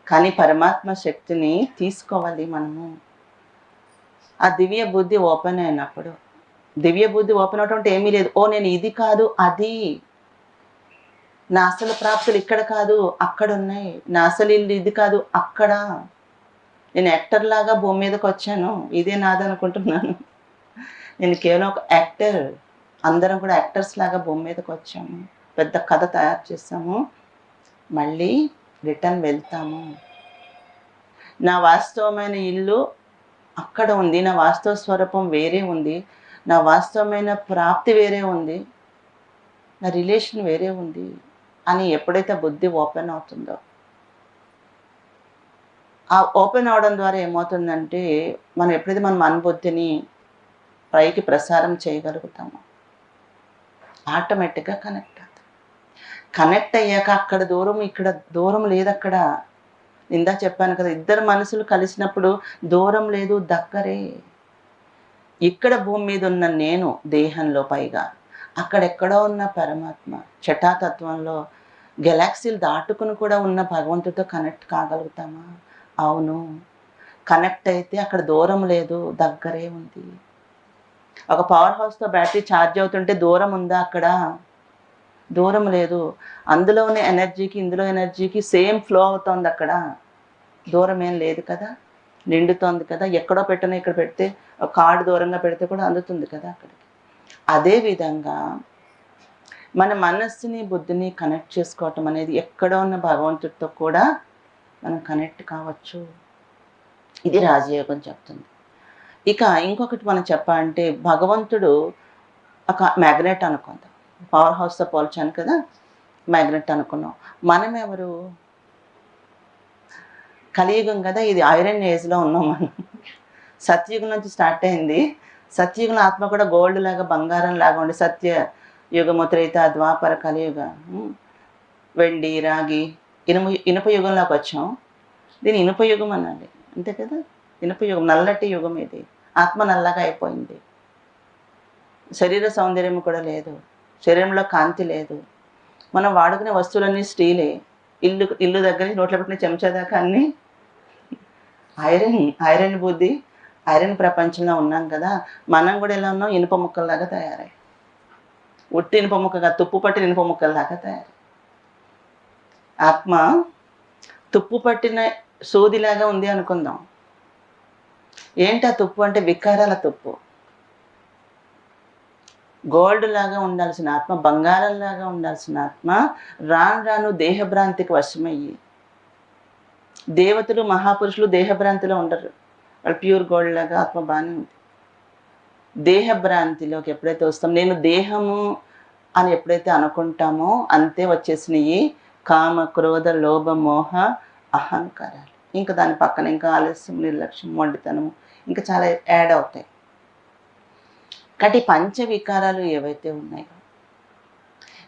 [SPEAKER 1] కానీ పరమాత్మ శక్తిని తీసుకోవాలి మనము. ఆ దివ్య బుద్ధి ఓపెన్ అయినప్పుడు, దివ్య బుద్ధి ఓపెన్ అవటం అంటే ఏమీ లేదు. నేను ఇది కాదు అది, నా అసలు ప్రాప్తులు ఇక్కడ కాదు అక్కడ ఉన్నాయి, నా అసలు ఇల్లు ఇది కాదు అక్కడ, నేను యాక్టర్ లాగా భూమి మీదకి వచ్చాను, ఇదే నాదనుకుంటున్నాను. నేను కేవలం ఒక యాక్టర్. అందరం కూడా యాక్టర్స్ లాగా భూమి మీదకి వచ్చాము, పెద్ద కథ తయారు చేస్తాము, మళ్ళీ రిటర్న్ వెళ్తాము. నా వాస్తవమైన ఇల్లు అక్కడ ఉంది, నా వాస్తవ స్వరూపం వేరే ఉంది, నా వాస్తవమైన ప్రాప్తి వేరే ఉంది, నా రిలేషన్ వేరే ఉంది అని ఎప్పుడైతే బుద్ధి ఓపెన్ అవుతుందో, ఆ ఓపెన్ అవడం ద్వారా ఏమవుతుందంటే మనం ఎప్పుడైతే మన బుద్ధిని పైకి ప్రసారం చేయగలుగుతామో ఆటోమేటిక్గా కనెక్ట్ అవుతాం. కనెక్ట్ అయ్యాక అక్కడ దూరం, ఇక్కడ దూరం లేదు. అక్కడ ఇందా చెప్పాను కదా, ఇద్దరు మనసులు కలిసినప్పుడు దూరం లేదు, దగ్గరే. ఇక్కడ భూమి మీద ఉన్న నేను దేహంలో పైగా, అక్కడెక్కడో ఉన్న పరమాత్మ చటాతత్వంలో గెలాక్సీలు దాటుకుని కూడా ఉన్న భగవంతుడితో కనెక్ట్ కాగలుగుతామా? అవును. కనెక్ట్ అయితే అక్కడ దూరం లేదు, దగ్గరే ఉంది. ఒక పవర్ హౌస్‌తో బ్యాటరీ ఛార్జ్ అవుతుంటే దూరం ఉందా అక్కడ? దూరం లేదు. అందులో ఉన్న ఎనర్జీకి, ఇందులో ఎనర్జీకి సేమ్ ఫ్లో అవుతోందక్కడ. దూరం ఏం లేదు కదా! నిండుతోంది కదా! ఎక్కడో పెట్టినా ఇక్కడ పెడితే, ఒక కార్డ్ దూరంగా పెడితే కూడా అందుతుంది కదా అక్కడికి. అదే విధంగా మన మనస్సుని, బుద్ధిని కనెక్ట్ చేసుకోవటం అనేది ఎక్కడో ఉన్న భగవంతుడితో కూడా మనం కనెక్ట్ కావచ్చు. ఇది రాజయోగం చెప్తుంది. ఇక ఇంకొకటి మనం చెప్పాలంటే భగవంతుడు ఒక మ్యాగ్నెట్ అనుకుందాం. పవర్ హౌస్‌తో పోల్చాను కదా! మ్యాగ్నెట్ అనుకున్నాం. మనమెవరు? కలియుగం కదా! ఇది ఐరన్ ఏజ్‌లో ఉన్నాం మనం. సత్యయుగం నుంచి స్టార్ట్ అయింది. సత్యయుగంలో ఆత్మ కూడా గోల్డ్ లాగా, బంగారం లాగా ఉండి సత్య యుగము, త్రేత, ద్వాపర, కలియుగ, వెండి, రాగి, ఇనుప యుగంలోకి వచ్చాం. దీన్ని ఇనుప యుగం అనాలి. అంతే కదా! ఇనుప యుగం, నల్లటి యుగం ఇది. ఆత్మ నల్లగా అయిపోయింది. శరీర సౌందర్యం కూడా లేదు. శరీరంలో కాంతి లేదు. మనం వాడుకునే వస్తువులన్నీ స్టీలే. ఇల్లు దగ్గర నుంచి నోట్లో పెట్టిన చెంచా దాకా అన్నీ ఐరన్ బుద్ధి, ఐరన్ ప్రపంచంలో ఉన్నాం కదా! మనం కూడా ఎలా ఉన్నాం? ఇనుప ముక్కల్లాగా తయారయ్యాం. ఉట్టి ఇనుప ముక్కగా, తుప్పు పట్టిన ఇనుప ముక్కల్లాగా తయారయ్యాం. ఆత్మ తుప్పు పట్టిన సూదిలాగా ఉంది అనుకుందాం. ఏంటి ఆ తుప్పు అంటే? వికారాల తుప్పు. గోల్డ్ లాగా ఉండాల్సిన ఆత్మ, బంగారం లాగా ఉండాల్సిన ఆత్మ రాను రాను దేహభ్రాంతికి వశమయ్యి, దేవతలు, మహాపురుషులు దేహభ్రాంతిలో ఉండరు. వాళ్ళు ప్యూర్ గోల్డ్ లాగా ఆత్మ బాగానే ఉంది. దేహభ్రాంతిలోకి ఎప్పుడైతే వస్తాం, నేను దేహము అని ఎప్పుడైతే అనుకుంటామో అంతే వచ్చేసినాయి కామ, క్రోధ, లోభ, మోహ, అహంకారాలు. ఇంకా దాని పక్కన ఇంకా ఆలస్యం, నిర్లక్ష్యం, మొండితనము, ఇంకా చాలా యాడ్ అవుతాయి. కాబట్టి పంచ వికారాలు ఏవైతే ఉన్నాయో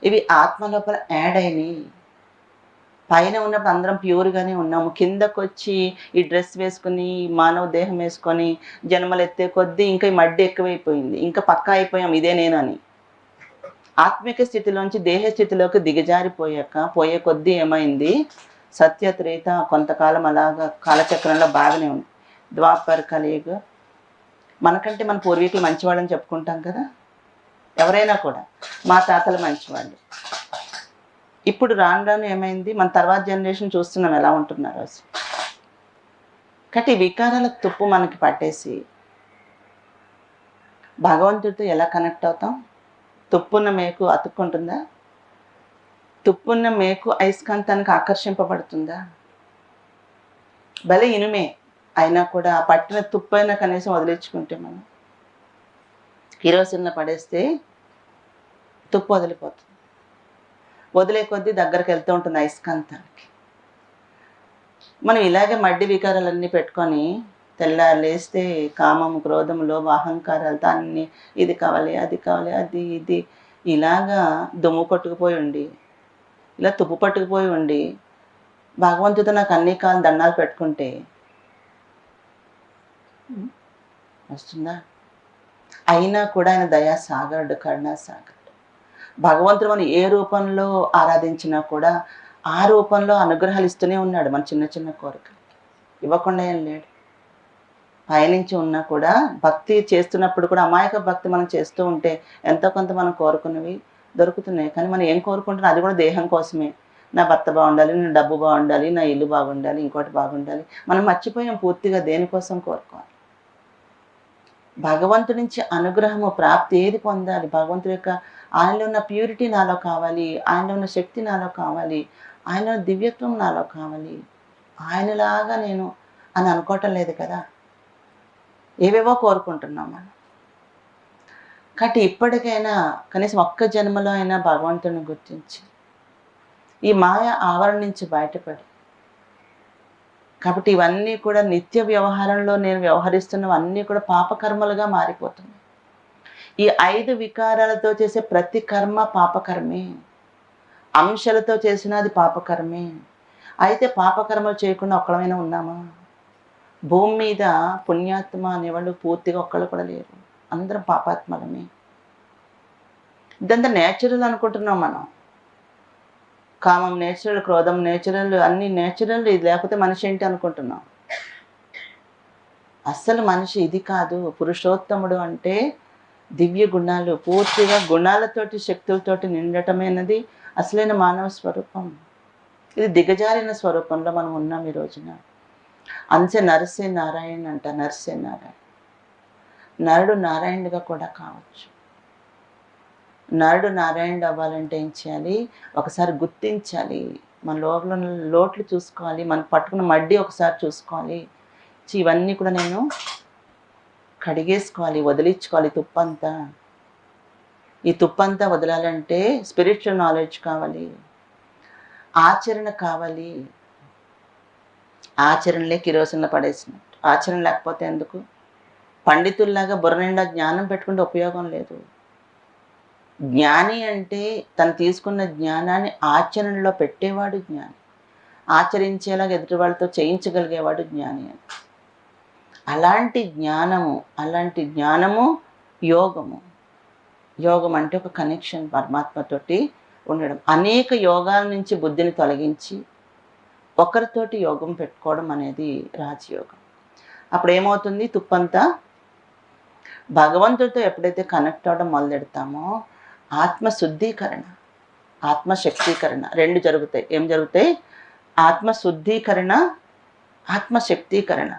[SPEAKER 1] ఇవి ఆత్మ లోపల యాడ్ అయినాయి. పైన ఉన్నప్పుడు అందరం ప్యూర్గానే ఉన్నాము. కిందకొచ్చి ఈ డ్రెస్ వేసుకుని, మానవ దేహం వేసుకొని జన్మలు ఎత్తే కొద్దీ ఇంకా ఈ మడ్డి ఎక్కువైపోయింది. ఇంకా పక్కా అయిపోయాం ఇదే నేను అని. ఆత్మిక స్థితిలోంచి దేహ స్థితిలోకి దిగజారిపోయాక పోయే కొద్దీ ఏమైంది? సత్య, త్రేత కొంతకాలం అలాగా కాలచక్రంలో బాగానే ఉంది. ద్వాపర, కలియుగ, మనకంటే మన పూర్వీకులు మంచివాళ్ళని చెప్పుకుంటాం కదా! ఎవరైనా కూడా మా తాతలు మంచివాళ్ళు. ఇప్పుడు రాను రాను ఏమైంది? మన తర్వాత జనరేషన్ చూస్తున్నాం ఎలా ఉంటున్నారో అసలు. కాబట్టి వికారాల తుప్పు మనకి పట్టేసి భగవంతుడితో ఎలా కనెక్ట్ అవుతాం? తుప్పున్న మేకు అతుక్కుంటుందా? తుప్పున్న మేకు అయస్కాంతానికి ఆకర్షింపబడుతుందా? భలే ఇనుమే అయినా కూడా ఆ పట్టిన తుప్పైనా కనీసం వదిలించుకుంటే మనం కిరోసిన్లో పడేస్తే తుప్పు వదిలిపోతుంది. వదిలే కొద్దీ దగ్గరికి వెళ్తూ ఉంటుంది అయస్కాంతానికి. మనం ఇలాగే మడ్డి వికారాలన్నీ పెట్టుకొని తెల్లారు లేస్తే కామం, క్రోధం, లోభ, అహంకారాలతో అన్నీ ఇది కావాలి, అది కావాలి, అది ఇది ఇలాగా దుమ్ము పట్టుకుపోయి ఉండి, ఇలా తుప్పు పట్టుకుపోయి ఉండి భగవంతుడితో నాకు అన్ని కాలం దండాలు పెట్టుకుంటే వస్తుందా? అయినా కూడా ఆయన దయా సాగరుడు, కరుణా సాగరుడు. భగవంతుడు మనం ఏ రూపంలో ఆరాధించినా కూడా ఆ రూపంలో అనుగ్రహాలు ఇస్తూనే ఉన్నాడు. మన చిన్న చిన్న కోరికలు ఇవ్వకుండా ఏం లేడు. పయనించి ఉన్నా కూడా భక్తి చేస్తున్నప్పుడు కూడా అమాయక భక్తి మనం చేస్తూ ఉంటే ఎంతో కొంత మనం కోరుకున్నవి దొరుకుతున్నాయి. కానీ మనం ఏం కోరుకుంటున్నాం? అది కూడా దేహం కోసమే. నా భర్త బాగుండాలి, నా డబ్బు బాగుండాలి, నా ఇల్లు బాగుండాలి, ఇంకోటి బాగుండాలి. మనం మర్చిపోయాం పూర్తిగా దేనికోసం కోరుకోవాలి. భగవంతుడి నుంచి అనుగ్రహము ప్రాప్తి ఏది పొందాలి? భగవంతుడి యొక్క ఆయనలో ఉన్న ప్యూరిటీ నాలో కావాలి, ఆయనలో ఉన్న శక్తి నాలో కావాలి, ఆయనలో దివ్యత్వం నాలో కావాలి, ఆయనలాగా నేను అని అనుకోవటం లేదు కదా! ఏవేవో కోరుకుంటున్నాం మనం. కాబట్టి ఇప్పటికైనా కనీసం ఒక్క జన్మలో అయినా భగవంతుడిని గుర్తించి ఈ మాయ ఆవరణ నుంచి బయటపడి, కాబట్టి ఇవన్నీ కూడా నిత్య వ్యవహారంలో నేను వ్యవహరిస్తున్నవన్నీ కూడా పాపకర్మలుగా మారిపోతున్నాయి. ఈ 5 వికారాలతో చేసే ప్రతి కర్మ పాపకర్మే. అంశాలతో చేసినా అది పాపకర్మే. అయితే పాపకర్మలు చేయకుండా ఒక్కడమైనా ఉన్నామా? భూమి మీద పుణ్యాత్మ అనేవాళ్ళు పూర్తిగా ఒక్కళ్ళు కూడా లేరు. అందరం పాపాత్మలమే. ఇదంతా నేచురల్ అనుకుంటున్నాం మనం. కామం నేచురల్, క్రోధం నేచురల్, అన్నీ నేచురల్. ఇది లేకపోతే మనిషి ఏంటి అనుకుంటున్నాం. అస్సలు మనిషి ఇది కాదు. పురుషోత్తముడు అంటే దివ్య గుణాలు, పూర్తిగా గుణాలతోటి శక్తులతోటి నిండటమైనది అసలైన మానవ స్వరూపం. ఇది దిగజారిన స్వరూపంలో మనం ఉన్నాం ఈ రోజున. అంతే నరసే నారాయణ అంట. నరసే నారాయణ. నరుడు నారాయణుడిగా కూడా కావచ్చు. నరుడు నారాయణుడు అవ్వాలంటే ఏం చేయాలి? ఒకసారి గుర్తించాలి. మన లోపల లోట్లు చూసుకోవాలి. మనం పట్టుకున్న మడ్డి ఒకసారి చూసుకోవాలి. ఇవన్నీ కూడా నేను కడిగేసుకోవాలి, వదిలించుకోవాలి తుప్పంతా. ఈ తుప్పంతా వదలాలంటే స్పిరిచువల్ నాలెడ్జ్ కావాలి, ఆచరణ కావాలి. ఆచరణలే కిరోసిన్లో పడేసినట్టు. ఆచరణ లేకపోతే ఎందుకు? పండితుల్లాగా బుర్ర నిండా జ్ఞానం పెట్టుకుంటే ఉపయోగం లేదు. జ్ఞాని అంటే తను తీసుకున్న జ్ఞానాన్ని ఆచరణలో పెట్టేవాడు జ్ఞాని. ఆచరించేలాగా ఎదుటి వాళ్ళతో చేయించగలిగేవాడు జ్ఞాని అని. అలాంటి జ్ఞానము యోగము. యోగం అంటే ఒక కనెక్షన్ పరమాత్మతోటి ఉండడం. అనేక యోగాల నుంచి బుద్ధిని తొలగించి ఒకరితోటి యోగం పెట్టుకోవడం అనేది రాజయోగం. అప్పుడు ఏమవుతుంది? తుప్పంతా భగవంతుడితో ఎప్పుడైతే కనెక్ట్ అవ్వడం మొదలెడతామో ఆత్మశుద్ధీకరణ, ఆత్మశక్తీకరణ రెండు జరుగుతాయి. ఏం జరుగుతాయి? ఆత్మశుద్ధీకరణ, ఆత్మశక్తీకరణ.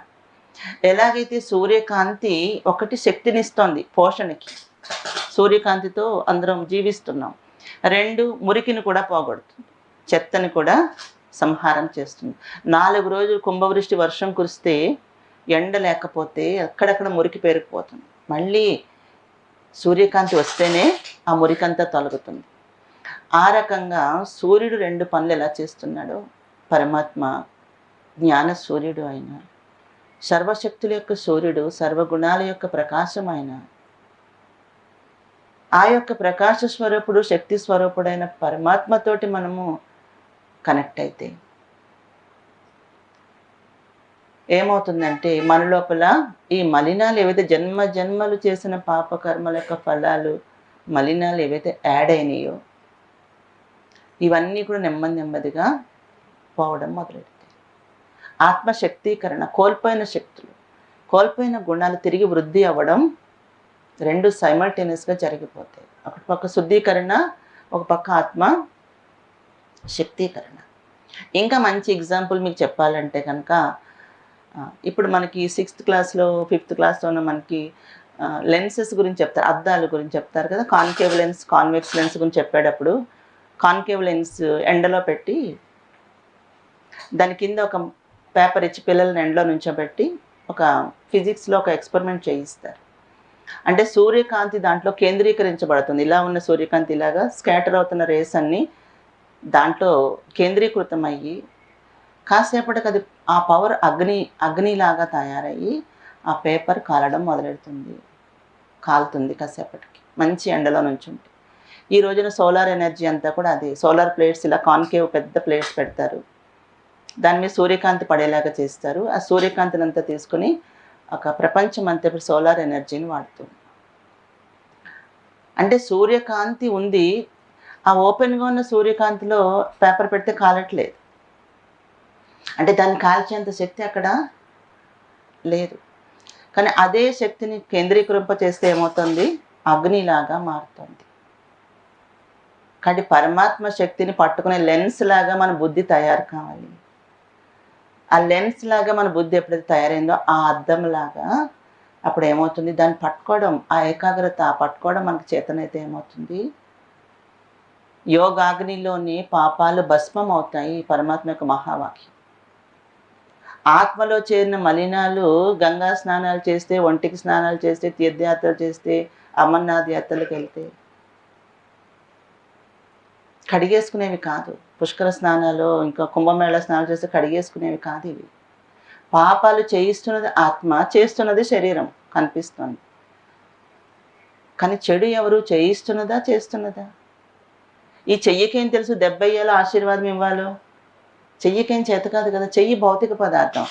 [SPEAKER 1] ఎలాగైతే సూర్యకాంతి ఒకటి శక్తినిస్తోంది పోషణకి, సూర్యకాంతితో అందరం జీవిస్తున్నాం. రెండు మురికిని కూడా పోగొడుతుంది, చెత్తని కూడా సంహారం చేస్తుంది. 4 రోజులు కుంభవృష్టి వర్షం కురిస్తే ఎండ లేకపోతే అక్కడక్కడ మురికి పేరుకుపోతుంది. మళ్ళీ సూర్యకాంతి వస్తేనే ఆ మురికంతా తొలగుతుంది. ఆ రకంగా సూర్యుడు 2 పనులు ఎలా చేస్తున్నాడో పరమాత్మ జ్ఞాన సూర్యుడు అయిన, సర్వశక్తుల యొక్క సూర్యుడు, సర్వగుణాల యొక్క ప్రకాశం ఆయన. ఆ యొక్క ప్రకాశ స్వరూపుడు, శక్తి స్వరూపుడైన పరమాత్మతోటి మనము కనెక్ట్ అయితే ఏమవుతుందంటే మన లోపల ఈ మలినాలు ఏవైతే జన్మలు చేసిన పాపకర్మల యొక్క ఫలాలు, మలినాలు ఏవైతే యాడ్ అయినాయో ఇవన్నీ కూడా నెమ్మదిగా పోవడం మొదలెడతాయి. ఆత్మశక్తీకరణ, కోల్పోయిన శక్తులు, కోల్పోయిన గుణాలు తిరిగి వృద్ధి అవ్వడం, రెండు సైమల్టేనియస్గా జరిగిపోతాయి. ఒక పక్క శుద్ధీకరణ, ఒక పక్క ఆత్మ శక్తీకరణ. ఇంకా మంచి ఎగ్జాంపుల్ మీకు చెప్పాలంటే కనుక ఇప్పుడు మనకి 6th క్లాస్లో 5th క్లాస్లోనూ మనకి లెన్సెస్ గురించి చెప్తారు, అద్దాల గురించి చెప్తారు కదా. కాన్కేవ్ లెన్స్, కాన్వెక్స్ లెన్స్ గురించి చెప్పేటప్పుడు కాన్కేవ్ లెన్స్ ఎండలో పెట్టి దాని కింద ఒక పేపర్ ఇచ్చి పిల్లల్ని ఎండలో నుంచోబెట్టి ఒక ఫిజిక్స్లో ఒక ఎక్స్పెరిమెంట్ చేయిస్తారు. అంటే సూర్యకాంతి దాంట్లో కేంద్రీకరించబడుతుంది. ఇలా ఉన్న సూర్యకాంతి ఇలాగా స్కాటర్ అవుతున్న రేస్ అన్నీ దాంట్లో కేంద్రీకృతం అయ్యి కాసేపటికి అది ఆ పవర్ అగ్నిలాగా తయారయ్యి ఆ పేపర్ కాలడం మొదలెడుతుంది, కాలుతుంది కాసేపటికి మంచి ఎండలో నుంచుంటే. ఈ రోజున సోలార్ ఎనర్జీ అంతా కూడా అదే. సోలార్ ప్లేట్స్ ఇలా కాన్కేవ్ పెద్ద ప్లేట్స్ పెడతారు, దాని మీద సూర్యకాంతి పడేలాగా చేస్తారు. ఆ సూర్యకాంతిని అంతా తీసుకుని ఒక ప్రపంచం అంతా ఇప్పుడు సోలార్ ఎనర్జీని వాడుతుంది. అంటే సూర్యకాంతి ఉంది, ఆ ఓపెన్గా ఉన్న సూర్యకాంతిలో పేపర్ పెడితే కాలట్లేదు. అంటే దాన్ని కాల్చేంత శక్తి అక్కడ లేదు. కానీ అదే శక్తిని కేంద్రీకరింప చేస్తే ఏమవుతుంది? అగ్నిలాగా మారుతుంది. కానీ పరమాత్మ శక్తిని పట్టుకునే లెన్స్ లాగా మన బుద్ధి తయారు కావాలి. ఆ లెన్స్ లాగా మన బుద్ధి ఎప్పుడైతే తయారైందో ఆ అద్దంలాగా అప్పుడు ఏమవుతుంది? దాన్ని పట్టుకోవడం, ఆ ఏకాగ్రత పట్టుకోవడం మనకు చేతనైతే ఏమవుతుంది? యోగాగ్నిలోని పాపాలు భస్మం అవుతాయి. పరమాత్మ యొక్క మహావాక్యం. ఆత్మలో చేరిన మలినాలు గంగా స్నానాలు చేస్తే, ఒంటికి స్నానాలు చేస్తే, తీర్థయాత్రలు చేస్తే, అమర్నాథ్ యాత్రలకు వెళ్తే కడిగేసుకునేవి కాదు. పుష్కర స్నానాలు ఇంకా కుంభమేళ స్నానాలు చేస్తే కడిగేసుకునేవి కాదు ఇవి. పాపాలు చేయిస్తున్నది ఆత్మ, చేస్తున్నది శరీరం కనిపిస్తుంది. కానీ చెడు ఎవరు? చేయిస్తున్నదా చేస్తున్నదా? ఈ చెయ్యకేం తెలుసు దెబ్బయ్యాలో ఆశీర్వాదం ఇవ్వాలో? చెయ్యకేం చేత కాదు కదా. చెయ్యి భౌతిక పదార్థం,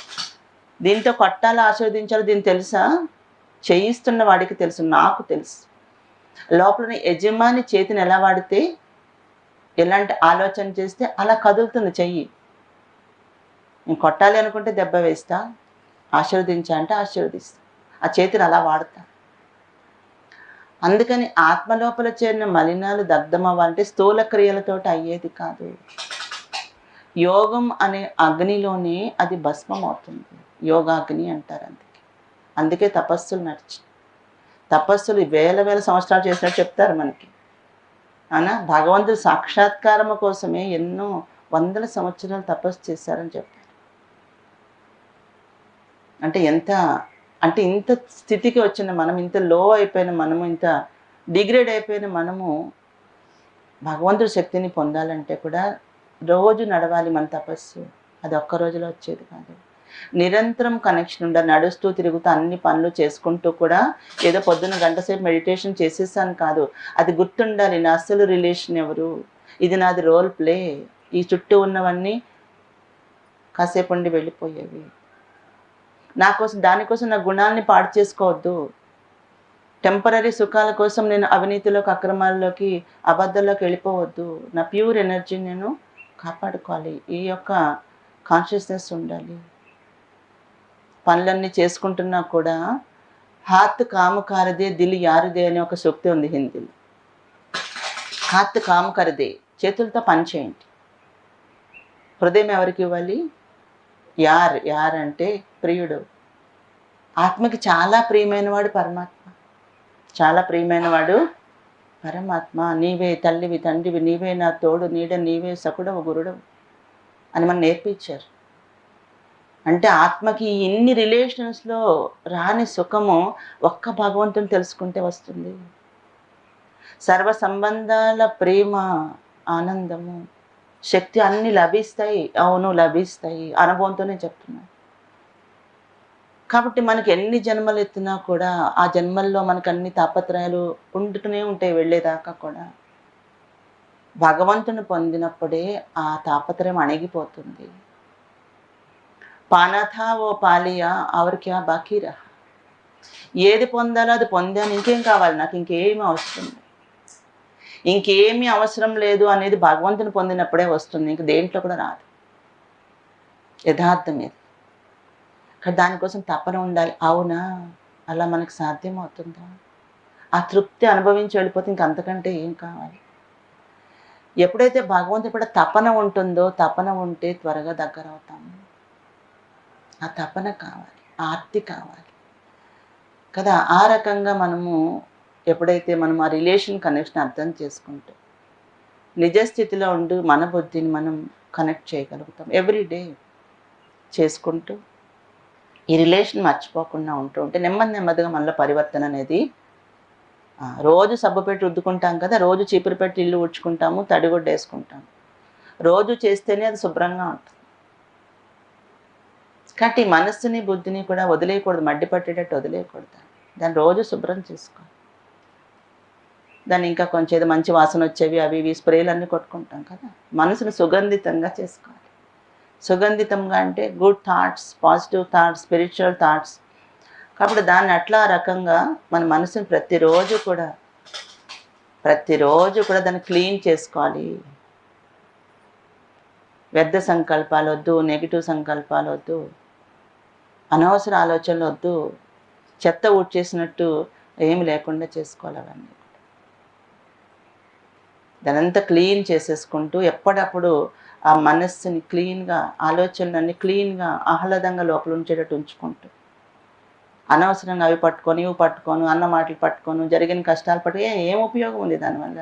[SPEAKER 1] దీంతో కొట్టాలో ఆశీర్వదించాలో దీనికి తెలుసా? చేయిస్తున్న వాడికి తెలుసు, నాకు తెలుసు. లోపలని యజమాని చేతిని ఎలా వాడితే, ఎలాంటి ఆలోచన చేస్తే అలా కదులుతుంది చెయ్యి. నేను కొట్టాలి అనుకుంటే దెబ్బ వేస్తా, ఆశీర్వదించా అంటే ఆశీర్వదిస్తా. ఆ చేతిని అలా వాడతా. అందుకని ఆత్మలోపల చేరిన మలినాలు దగ్ధమవ్వాలంటే స్థూల క్రియలతోటి అయ్యేది కాదు. యోగం అనే అగ్నిలోనే అది భస్మం అవుతుంది. యోగాగ్ని అంటారు. అందుకే తపస్సులు నడిచి, తపస్సులు వేల వేల సంవత్సరాలు చేసినట్టు చెప్తారు మనకి. అవునా? భగవంతుడు సాక్షాత్కారము కోసమే ఎన్నో వందల సంవత్సరాలు తపస్సు చేశారని చెప్పారు. అంటే ఇంత స్థితికి వచ్చిన మనం, ఇంత లో అయిపోయిన మనము, ఇంత డిగ్రేడ్ అయిపోయిన మనము భగవంతుడి శక్తిని పొందాలంటే కూడా రోజు నడవాలి మన తపస్సు. అది ఒక్క రోజులో వచ్చేది కాదు. నిరంతరం కనెక్షన్ ఉండాలి. నడుస్తూ తిరుగుతూ అన్ని పనులు చేసుకుంటూ కూడా ఏదో పొద్దున్న గంట సేపు మెడిటేషన్ చేసేసాను కాదు. అది గుర్తుండాలి. నా అసలు రిలేషన్ ఎవరు, ఇది నాది రోల్ ప్లే. ఈ చుట్టూ ఉన్నవన్నీ కాసేపు ఉండి వెళ్ళిపోయేవి. దానికోసం నా గుణాలని పాడు చేసుకోవద్దు. టెంపరరీ సుఖాల కోసం నేను అవినీతిలోకి, అక్రమాల్లోకి, అబద్ధాల్లోకి వెళ్ళిపోవద్దు. నా ప్యూర్ ఎనర్జీని నేను కాపాడుకోవాలి. ఈ యొక్క కాన్షియస్నెస్ ఉండాలి. పనులన్నీ చేసుకుంటున్నా కూడా హాత్ కామ్ కరదే దిల్ యారుదే అనే ఒక సూక్తి ఉంది హిందీలో. హాత్ కామ్ కరదే, చేతులతో పని చేయండి. హృదయం ఎవరికి ఇవ్వాలి? యార్ అంటే ప్రియుడు. ఆత్మకి చాలా ప్రియమైనవాడు పరమాత్మ. చాలా ప్రియమైనవాడు పరమాత్మ. నీవే తల్లివి, తండ్రివి, నీవే నా తోడు నీడ, నీవే సకుడవు గురుడవు అని మనం నేర్పించారు. అంటే ఆత్మకి ఇన్ని రిలేషన్స్లో రాని సుఖము ఒక్క భగవంతుని తెలుసుకుంటే వస్తుంది. సర్వ సంబంధాల ప్రేమ, ఆనందము, శక్తి అన్నీ లభిస్తాయి. అవును, లభిస్తాయి. అనుభవంతోనే చెప్తున్నాను. కాబట్టి మనకి ఎన్ని జన్మలు ఎత్తినా కూడా ఆ జన్మల్లో మనకు అన్ని తాపత్రయాలు ఉంటూనే ఉంటాయి వెళ్ళేదాకా కూడా. భగవంతుని పొందినప్పుడే ఆ తాపత్రయం అణిగిపోతుంది. పానాథా ఓ పాలియా అవర్ క్యా బాకీ రహా. ఏది పొందాలో అది పొందాను, ఇంకేం కావాలి నాకు, ఇంకేమీ అవసరం లేదు. ఇంకేమీ అవసరం లేదు అనేది భగవంతుని పొందినప్పుడే వస్తుంది. ఇంక దేంట్లో కూడా రాదు. యథార్థం ఇది. కానీ దానికోసం తపన ఉండాలి. అవునా, అలా మనకు సాధ్యం అవుతుందా? ఆ తృప్తి అనుభవించి వెళ్ళిపోతే ఇంక అంతకంటే ఏం కావాలి? ఎప్పుడైతే భగవంతుడి కూడా తపన ఉంటుందో, తపన ఉంటే త్వరగా దగ్గర అవుతాము. ఆ తపన కావాలి, ఆర్తి కావాలి కదా. ఆ రకంగా మనము ఎప్పుడైతే మనం ఆ రిలేషన్ కనెక్షన్ అర్థం చేసుకుంటూ నిజస్థితిలో ఉండి మన బుద్ధిని మనం కనెక్ట్ చేయగలుగుతాం. ఎవ్రీడే చేసుకుంటూ ఈ రిలేషన్ మర్చిపోకుండా ఉంటే నెమ్మదిగా మనలో పరివర్తన అనేది. రోజు సబ్బు పెట్టి రుద్దుకుంటాం కదా, రోజు చీపురు పెట్టి ఇల్లు ఊడ్చుకుంటాము, తడిగుడ్డ వేసుకుంటాము. రోజు చేస్తేనే అది శుభ్రంగా ఉంటుంది. కాబట్టి మనస్సుని బుద్ధిని కూడా వదిలేయకూడదు, మడ్డి పట్టేటట్టు వదిలేయకూడదు. దాన్ని రోజు శుభ్రం చేసుకోవాలి. దాన్ని ఇంకా కొంచెం ఏదో మంచి వాసన వచ్చేవి అవి ఇవి స్ప్రేలు అన్నీ కొట్టుకుంటాం కదా. మనసును సుగంధితంగా చేసుకోవాలి. సుగంధితంగా అంటే good thoughts, positive thoughts, spiritual thoughts. కాబట్టి దాన్ని అట్లా రకంగా మన మనసుని ప్రతిరోజు కూడా దాన్ని క్లీన్ చేసుకోవాలి. వ్యర్థ సంకల్పాలు వద్దు, నెగిటివ్ సంకల్పాలు వద్దు, అనవసర ఆలోచనలు వద్దు. చెత్త ఊడ్చేసినట్టు ఏమి లేకుండా చేసుకోవాలి. అవన్నీ దానంతా క్లీన్ చేసేసుకుంటూ ఎప్పటికప్పుడు ఆ మనస్సుని క్లీన్గా, ఆలోచనలన్నీ క్లీన్గా, ఆహ్లాదంగా లోపల ఉంచేటట్టు ఉంచుకుంటూ, అనవసరంగా అవి పట్టుకొని ఇవి పట్టుకోను, అన్న మాటలు పట్టుకోను, జరిగిన కష్టాలు పట్టుకు ఏం ఉపయోగం ఉంది దానివల్ల?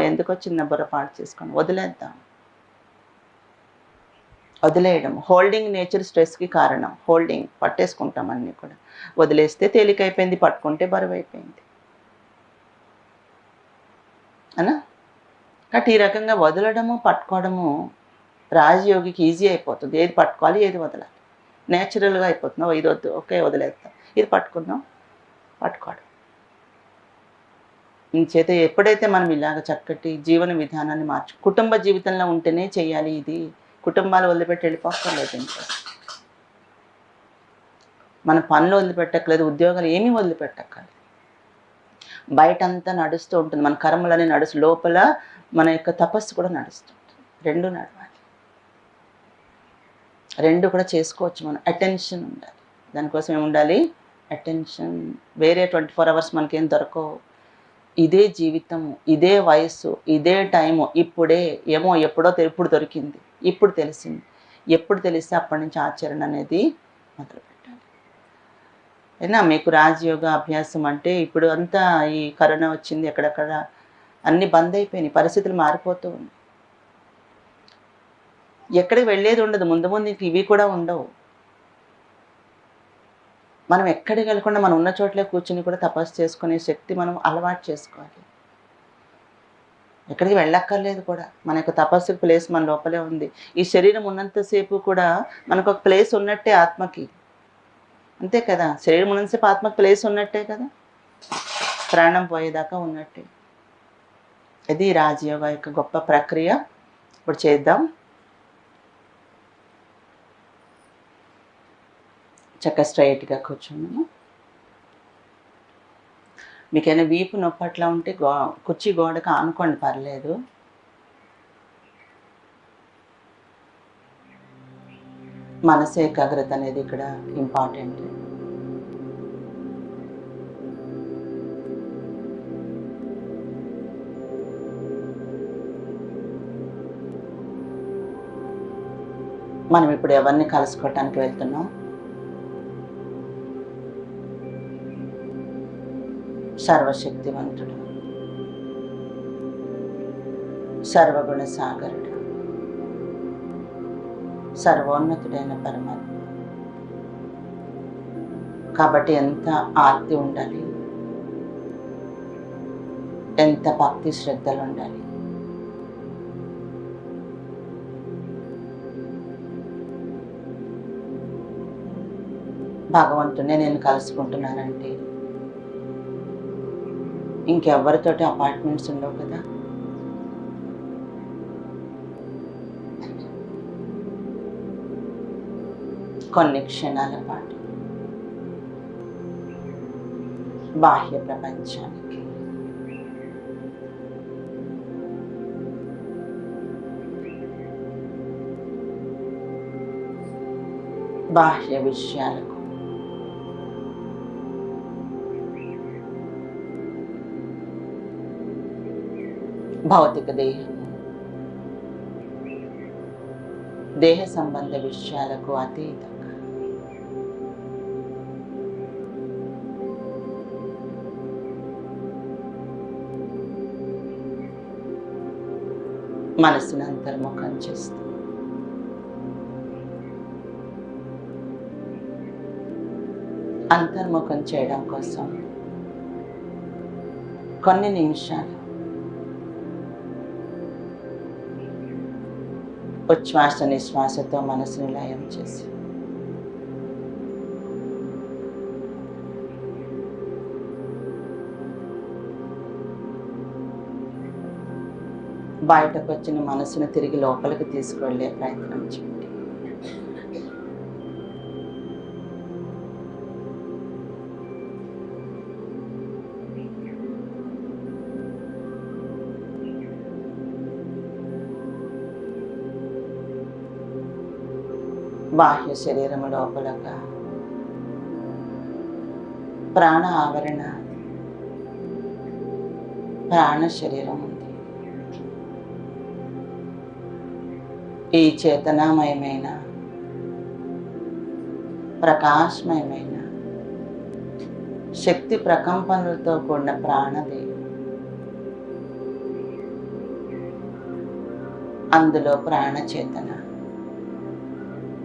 [SPEAKER 1] ఎందుకు వచ్చింది బుర్ర పాడు చేసుకొని వదిలేద్దాం. వదిలేయడం, హోల్డింగ్ నేచర్ స్ట్రెస్కి కారణం. హోల్డింగ్, పట్టేసుకుంటాం అన్నీ కూడా. వదిలేస్తే తేలికైపోయింది, పట్టుకుంటే బరువు అయిపోయింది అనా. కాబట్టి ఈ రకంగా వదలడము, పట్టుకోవడము రాజయోగికి ఈజీ అయిపోతుంది. ఏది పట్టుకోవాలి, ఏది వదలాలి, నేచురల్గా అయిపోతున్నావు. ఇది వద్దు, ఓకే వదిలేస్తాం, ఇది పట్టుకుందాం, పట్టుకోవడం. ఇంచేత ఎప్పుడైతే మనం ఇలాగ చక్కటి జీవన విధానాన్ని కుటుంబ జీవితంలో ఉంటేనే చేయాలి ఇది. కుటుంబాలు వదిలిపెట్టి వెళ్ళిపోక్కర్లేదు. ఇంకా మన పనులు వదిలిపెట్టక్కలేదు, ఉద్యోగాలు ఏమీ వదిలిపెట్టక్కర్లేదు. బయటంతా నడుస్తూ ఉంటుంది, మన కర్మలని లోపల మన యొక్క తపస్సు కూడా నడుస్తుంటుంది. రెండు నడవాలి, రెండు కూడా చేసుకోవచ్చు. మనం అటెన్షన్ ఉండాలి. దానికోసం ఏముండాలి? అటెన్షన్. వేరే 24 అవర్స్ మనకేం దొరకవు. ఇదే జీవితము, ఇదే వయస్సు, ఇదే టైము. ఇప్పుడే ఏమో ఎప్పుడో ఇప్పుడు దొరికింది, ఇప్పుడు తెలిసింది. ఎప్పుడు తెలిస్తే అప్పటి నుంచి ఆచరణ అనేది మొదలుపెట్టాలి. అయినా మీకు రాజయోగ అభ్యాసం అంటే ఇప్పుడు అంతా ఈ కరోనా వచ్చింది, ఎక్కడెక్కడ అన్నీ బంద్ అయిపోయినాయి, పరిస్థితులు మారిపోతూ ఉన్నాయి. ఎక్కడికి వెళ్ళేది ఉండదు, ముందు ముందు ఇవి కూడా ఉండవు. మనం ఎక్కడికి వెళ్ళకుండా మనం ఉన్న చోట్లే కూర్చుని కూడా తపస్సు చేసుకునే శక్తి మనం అలవాటు చేసుకోవాలి. ఎక్కడికి వెళ్ళక్కర్లేదు కూడా, మన యొక్క తపస్సు ప్లేస్ మన లోపలే ఉంది. ఈ శరీరం ఉన్నంతసేపు కూడా మనకు ఒక ప్లేస్ ఉన్నట్టే ఆత్మకి, అంతే కదా. శరీరం ఉన్నంతసేపు ఆత్మకి ప్లేస్ ఉన్నట్టే కదా, ప్రాణం పోయేదాకా ఉన్నట్టే. ఇది రాజయోగ యొక్క గొప్ప ప్రక్రియ. ఇప్పుడు చేద్దాం. చక్కగా స్ట్రైట్గా కూర్చున్నాము. మీకైనా వీపు నొప్పి అట్లా ఉంటే కుర్చీ గోడకు ఆనుకోండి, పర్లేదు. మనసు ఏకాగ్రత అనేది ఇక్కడ ఇంపార్టెంట్. మనం ఇప్పుడు ఎవరిని కలుసుకోవటానికి వెళ్తున్నాం? సర్వశక్తివంతుడు, సర్వగుణ సాగరుడు, సర్వోన్నతుడైన పరమాత్మ. కాబట్టి ఎంత ఆర్తి ఉండాలి, ఎంత భక్తి శ్రద్ధలు ఉండాలి. భగవంతుడిని నేను కలుసుకుంటున్నానంటే ఇంకెవరితోటి అపార్ట్మెంట్స్ ఉండవు కదా. కొన్ని క్షణాల పాటు బాహ్య ప్రపంచానికి, బాహ్య విషయాలకు భౌతిక దేహము, దేహ సంబంధ విషయాలకు అతీతంగా మనసును అంతర్ముఖం చేస్తూ అంతర్ముఖం చేయడం కోసం కొన్ని నిమిషాలు ఉచ్ఛ్వాస నిశ్వాసతో మనసుని లయం చేసి బయటకు వచ్చిన మనసును తిరిగి లోపలికి తీసుకువెళ్ళే ప్రయత్నం చేయండి. బాహ్య శరీరము లోపలగా ప్రాణ ఆవరణ, ప్రాణ శరీరం ఉంది. ఈ చేతనామయమైన ప్రకాశమయమైన శక్తి ప్రకంపనలతో కూడిన ప్రాణదేవి, అందులో ప్రాణచేతన,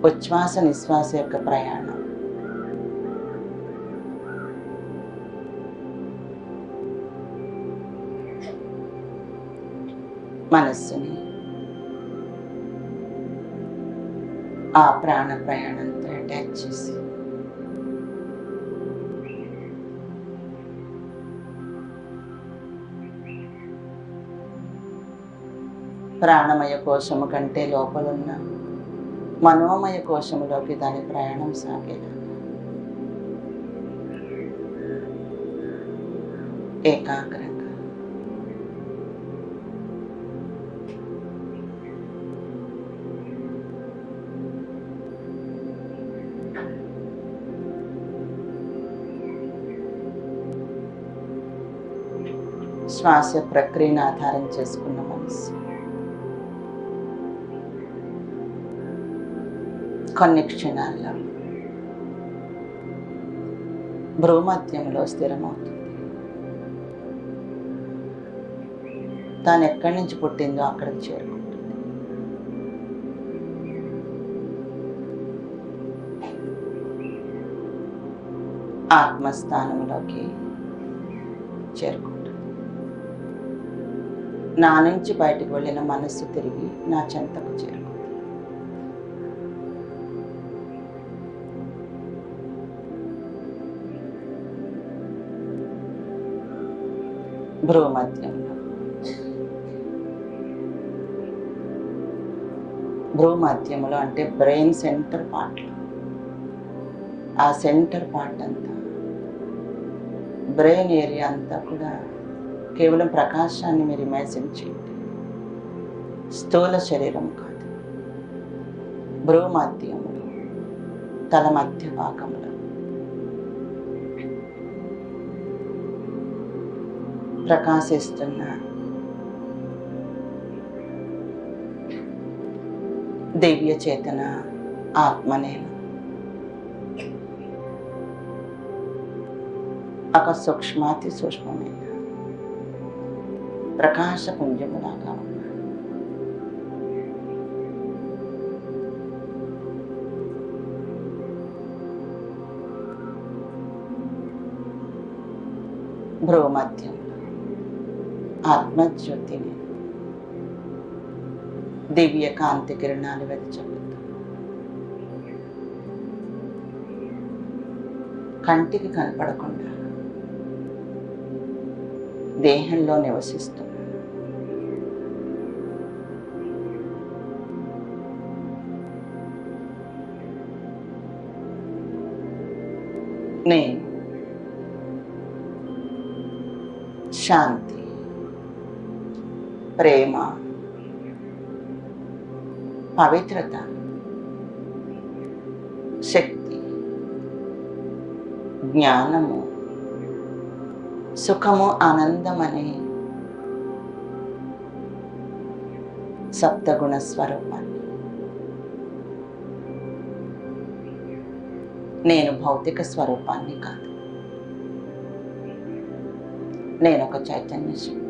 [SPEAKER 1] ఉచ్ఛ్వాస నిశ్వాస యొక్క ప్రయాణం, మనస్సుని ఆ ప్రాణ ప్రయాణంతో అటాచ్ చేసి ప్రాణమయ కోశము కంటే లోపలున్న మనోమయ కోశములోకి దాని ప్రయాణం సాగేలా ఏకాగ్రంగా శ్వాస ప్రక్రియను ఆధారం చేసుకున్న మనసు కొన్ని క్షణాల్లో భ్రూమధ్యంలో స్థిరమవుతుంది. తాను ఎక్కడి నుంచి పుట్టిందో అక్కడికి చేరుకుంటుంది. ఆత్మస్థానంలోకి చేరుకుంటుంది. నా నుంచి బయటకు వెళ్ళిన మనస్సు తిరిగి నా చెంతకు చేరుకుంటుంది. భ్రూమధ్యములో అంటే బ్రెయిన్ సెంటర్ పార్ట్లో, ఆ సెంటర్ పార్ట్ అంతా, బ్రెయిన్ ఏరియా అంతా కూడా కేవలం ప్రకాశాన్ని మీరు ఇమాజిన్ చేయండి. స్థూల శరీరం కాదు. భ్రూమధ్యములో, తల మధ్య భాగంలో ప్రకాశిస్తున్న దివ్య చేతన ఆత్మ నేను. ఒక సూక్ష్మాతి సూక్ష్మమైన ప్రకాశపుంజములాగా ఉన్నాడు. భ్రూమధ్యంలో ఆత్మజ్యోతిని దివ్య కాంతి కిరణాలు వెదజల్లుతూ కంటికి కనపడకుండా దేహంలో నివసిస్తుంది. నేను శాంతి, ప్రేమ, పవిత్రత, శక్తి, జ్ఞానము, సుఖము, ఆనందం అనే సప్తగుణ స్వరూపాన్ని నేను భౌతిక స్వరూపాన్ని కాదు. నేను ఒక చైతన్య శక్తి.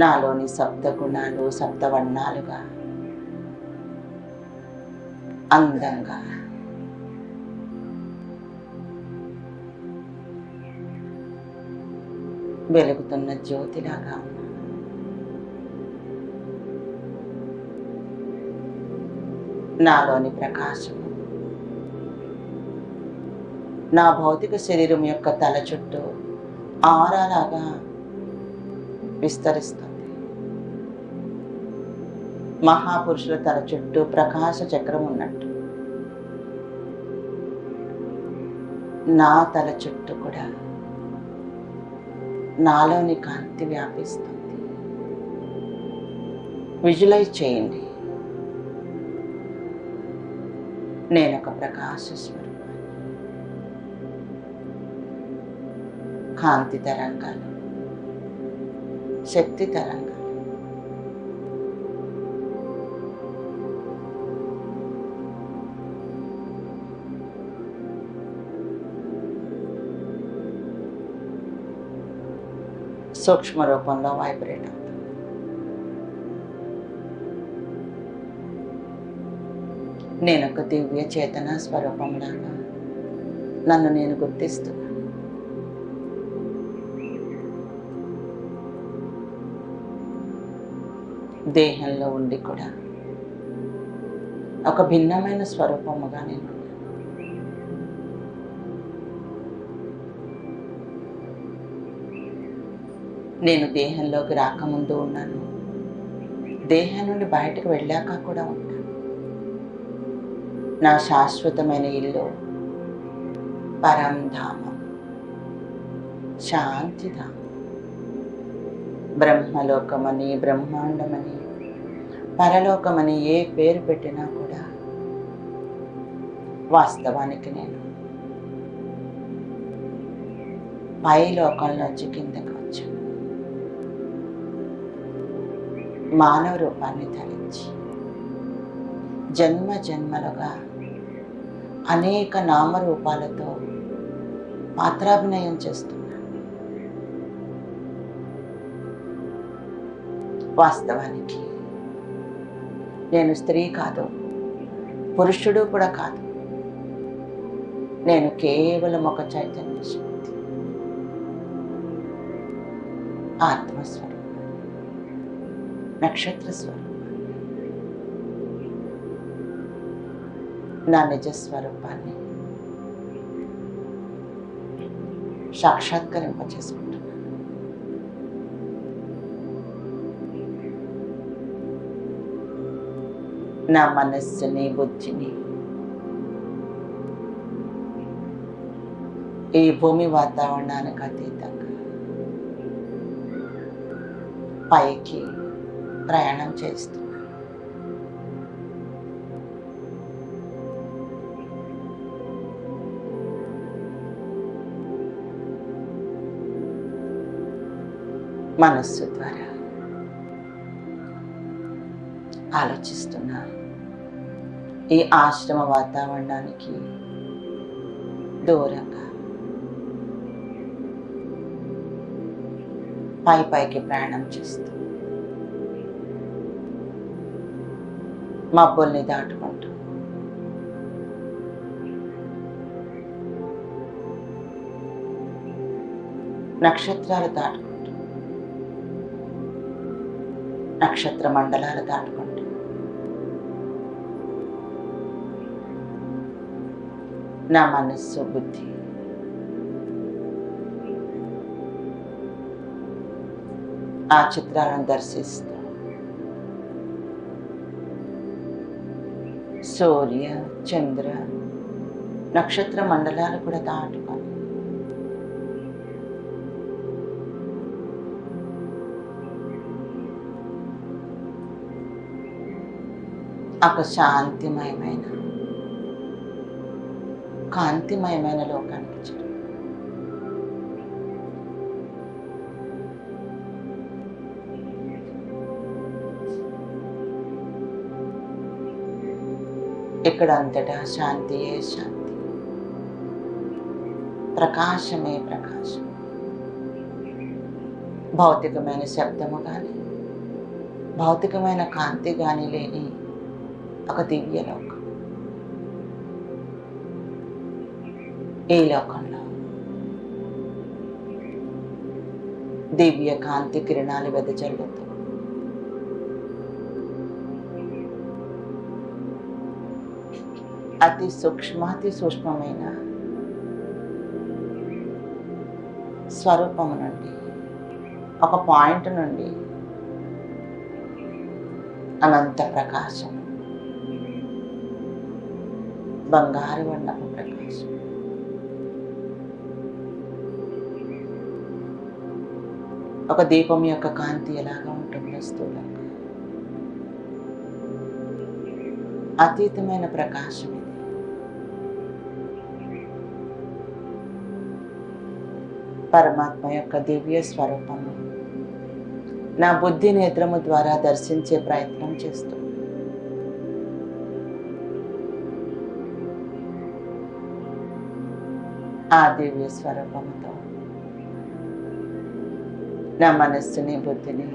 [SPEAKER 1] నాలోని సప్తగుణాలు సప్తవర్ణాలుగా అందంగా వెలుగుతున్న జ్యోతిలాగా ఉన్నా. నాలోని ప్రకాశము నా భౌతిక శరీరం యొక్క తల చుట్టూ ఆరాలాగా విస్తరిస్తుంది. మహాపురుషుల తల చుట్టూ ప్రకాశ చక్రం ఉన్నట్టు నా తల చుట్టూ కూడా నాలోని కాంతి వ్యాపిస్తుంది. విజువలైజ్ చేయండి. నేను ఒక ప్రకాశ స్వరూపాన్ని. కాంతి తరంగాలు, శక్తి తరంగాలు, సూక్ష్మ రూపంలో వైబ్రేట్ అవుతుంది. నేను ఒక దివ్య చేతన స్వరూపంలాగా నన్ను నేను గుర్తిస్తున్నాను. దేహంలో ఉండి కూడా ఒక భిన్నమైన స్వరూపముగా నేను ఉన్నాను. నేను దేహంలోకి రాకముందు ఉన్నాను, దేహం నుండి బయటకు వెళ్ళాక కూడా ఉంటాను. నా శాశ్వతమైన ఇల్లు పరంధామం, శాంతిధామం. బ్రహ్మలోకమని, బ్రహ్మాండమని, పరలోకమని ఏ పేరు పెట్టినా కూడా వాస్తవానికి నేను పై లోకంలోంచి కిందకి వచ్చాను. మానవ రూపాన్ని ధరించి జన్మ జన్మలుగా అనేక నామరూపాలతో పాత్రాభినయం చేస్తున్నాను. వాస్తవానికి నేను స్త్రీ కాదు, పురుషుడు కూడా కాదు. నేను కేవలం ఒక చైతన్య శక్తి, ఆత్మస్వరూపం, నక్షత్ర స్వరూపం. నా నిజస్వరూపాన్ని సాక్షాత్కరింపచేసుకుంటున్నాను. నా మనస్సుని, బుద్ధిని ఈ భూమి వాతావరణానికి అతీతంగా పైకి ప్రయాణం చేస్తున్నాను. మనస్సు ద్వారా ఆలోచిస్తున్నా. ఈ ఆశ్రమ వాతావరణానికి దూరంగా పైకి ప్రయాణం చేస్తూ మబ్బుల్ని దాటుకుంటూ నక్షత్రాలు దాటుకుంటూ నక్షత్ర మండలాలు దాటుకుంటూ నా మనస్సు, బుద్ధి ఆ చిత్రాలను దర్శిస్తూ సూర్య, చంద్ర, నక్షత్ర మండలాలు కూడా దాటుకొని ఒక శాంతిమయమైన, కాంతిమయమైన లోకానికి చేరు. ఇక్కడ అంతటా శాంతియే శాంతి, ప్రకాశమే ప్రకాశం. భౌతికమైన శబ్దము కానీ, భౌతికమైన కాంతి కానీ లేని ఒక దివ్య లోకం. ఈ లోకంలో దివ్య కాంతి కిరణాలు వెదజల్లుతూ అతి సూక్ష్మాతి సూక్ష్మమైన స్వరూపము నుండి, ఒక పాయింట్ నుండి అనంత ప్రకాశం, బంగారు వర్ణపు ప్రకాశం ఒక దీపం యొక్క కాంతి ఎలాగా ఉంటుందో స్థూలంగా అతీతమైన ప్రకాశం ఇది. పరమాత్మ యొక్క దివ్య స్వరూపము నా బుద్ధి నేత్రము ద్వారా దర్శించే ప్రయత్నం చేస్తుంది. ఆ దివ్య స్వరూపముతో నా మనస్సుని, బుద్ధిని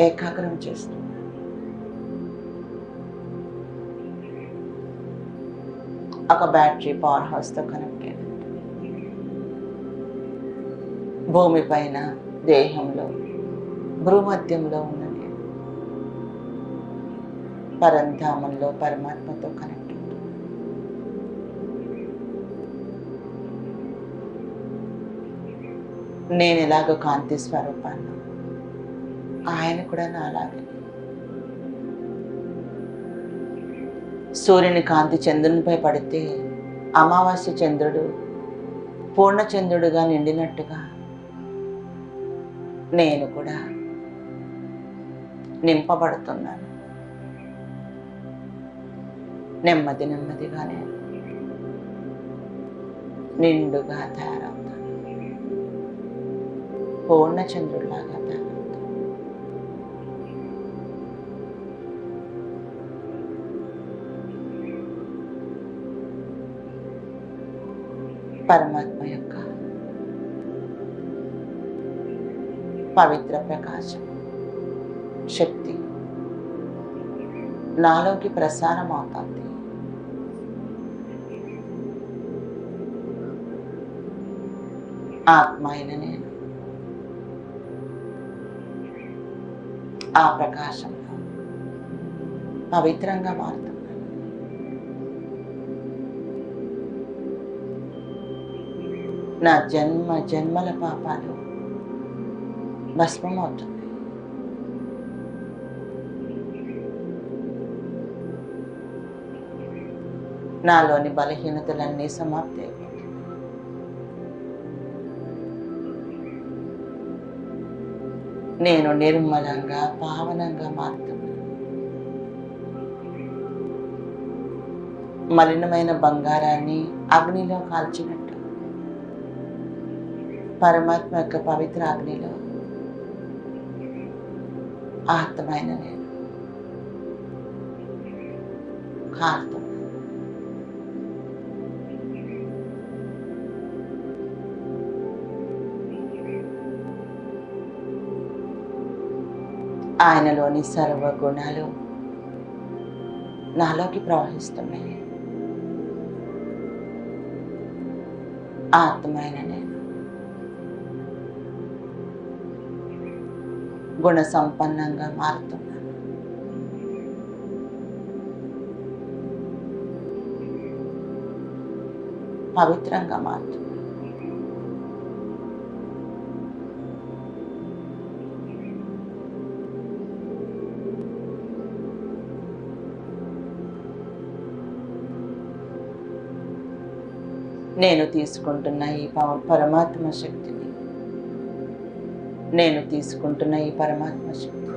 [SPEAKER 1] ఏకాగ్రం చేస్తుంది. ఒక బ్యాటరీ పవర్ హౌస్తో కనెక్ట్ అయ్యింది. భూమి పైన దేహంలో భూమధ్యంలో ఉన్న నేను పరంధామంలో పరమాత్మతో కనెక్ట్. నేను ఎలాగ కాంతి స్వరూపాన్ని, ఆయన కూడా నాలాగే. సూర్యుని కాంతి చంద్రునిపై పడితే అమావాస్య చంద్రుడు పూర్ణచంద్రుడుగా నిండినట్టుగా నేను కూడా నింపబడుతున్నాను. నెమ్మది నెమ్మదిగా నేను నిండుగా తయారవుతాను. పూర్ణచంద్రుడిలాగా తయారవుతాను. పరమాత్మ యొక్క పవిత్ర ప్రకాశం శక్తి నాలోకి ప్రసారం అవుతుంది. ఆత్మ అయిన నేను ఆ ప్రకాశంలో పవిత్రంగా మారుతున్నాను. నా జన్మ జన్మల పాపాలు భస్మమవుతుంది. నాలోని బలహీనతలన్నీ సమాప్తి అయిపోతాయి. నేను నిర్మలంగా పావనంగా మారుతున్నాను. మలినమైన బంగారాన్ని అగ్నిలో కాల్చినట్టు పరమాత్మ యొక్క పవిత్ర అగ్నిలో ఆత్మైన నేను కాలుతున్నాను. ఆయనలోని సర్వ గుణాలు నాలోకి ప్రవహిస్తున్నాయి. ఆత్మైన నేను గుణ సంపన్నంగా మారుతున్నాను. పవిత్రంగా మారుతున్నాను. నేను తీసుకుంటున్న ఈ పరమాత్మ శక్తిని, నేను తీసుకుంటున్న ఈ పరమాత్మ శక్తి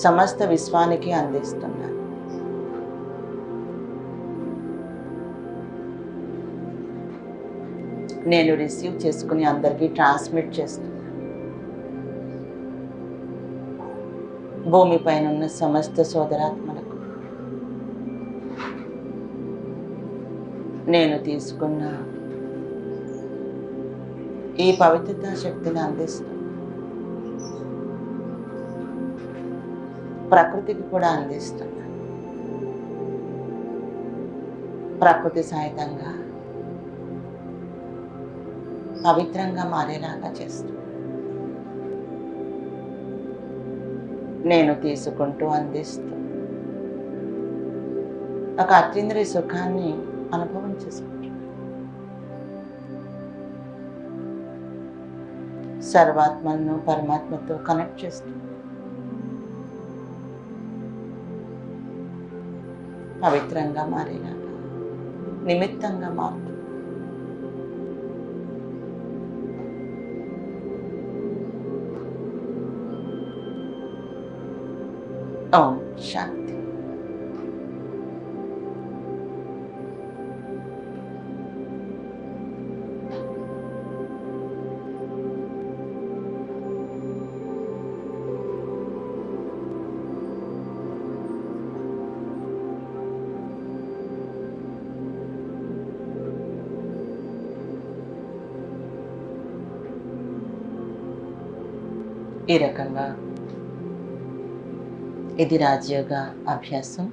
[SPEAKER 1] సమస్త విశ్వానికి అందిస్తున్నాను. నేను రిసీవ్ చేసుకుని అందరికీ ట్రాన్స్మిట్ చేస్తున్నాను. భూమిపైన ఉన్న సమస్త సోదరాత్మలకు నేను తీసుకున్న ఈ పవిత్రతా శక్తిని అందిస్తున్నాను. ప్రకృతికి కూడా అందిస్తున్నాను. ప్రకృతి సహితంగా పవిత్రంగా మారేలాగా చేస్తున్నాను. నేను తీసుకుంటూ అందిస్తూ ఒక అతీంద్రియ సుఖాన్ని అనుభవం చేసుకుంటున్నాను. సర్వాత్మను పరమాత్మతో కనెక్ట్ చేస్తూ పవిత్రంగా మారేలాగా నిమిత్తంగా మారుతుంది. ఓం శాంతి. ఈ రకంగా ఇది రాజయోగ అభ్యాసం.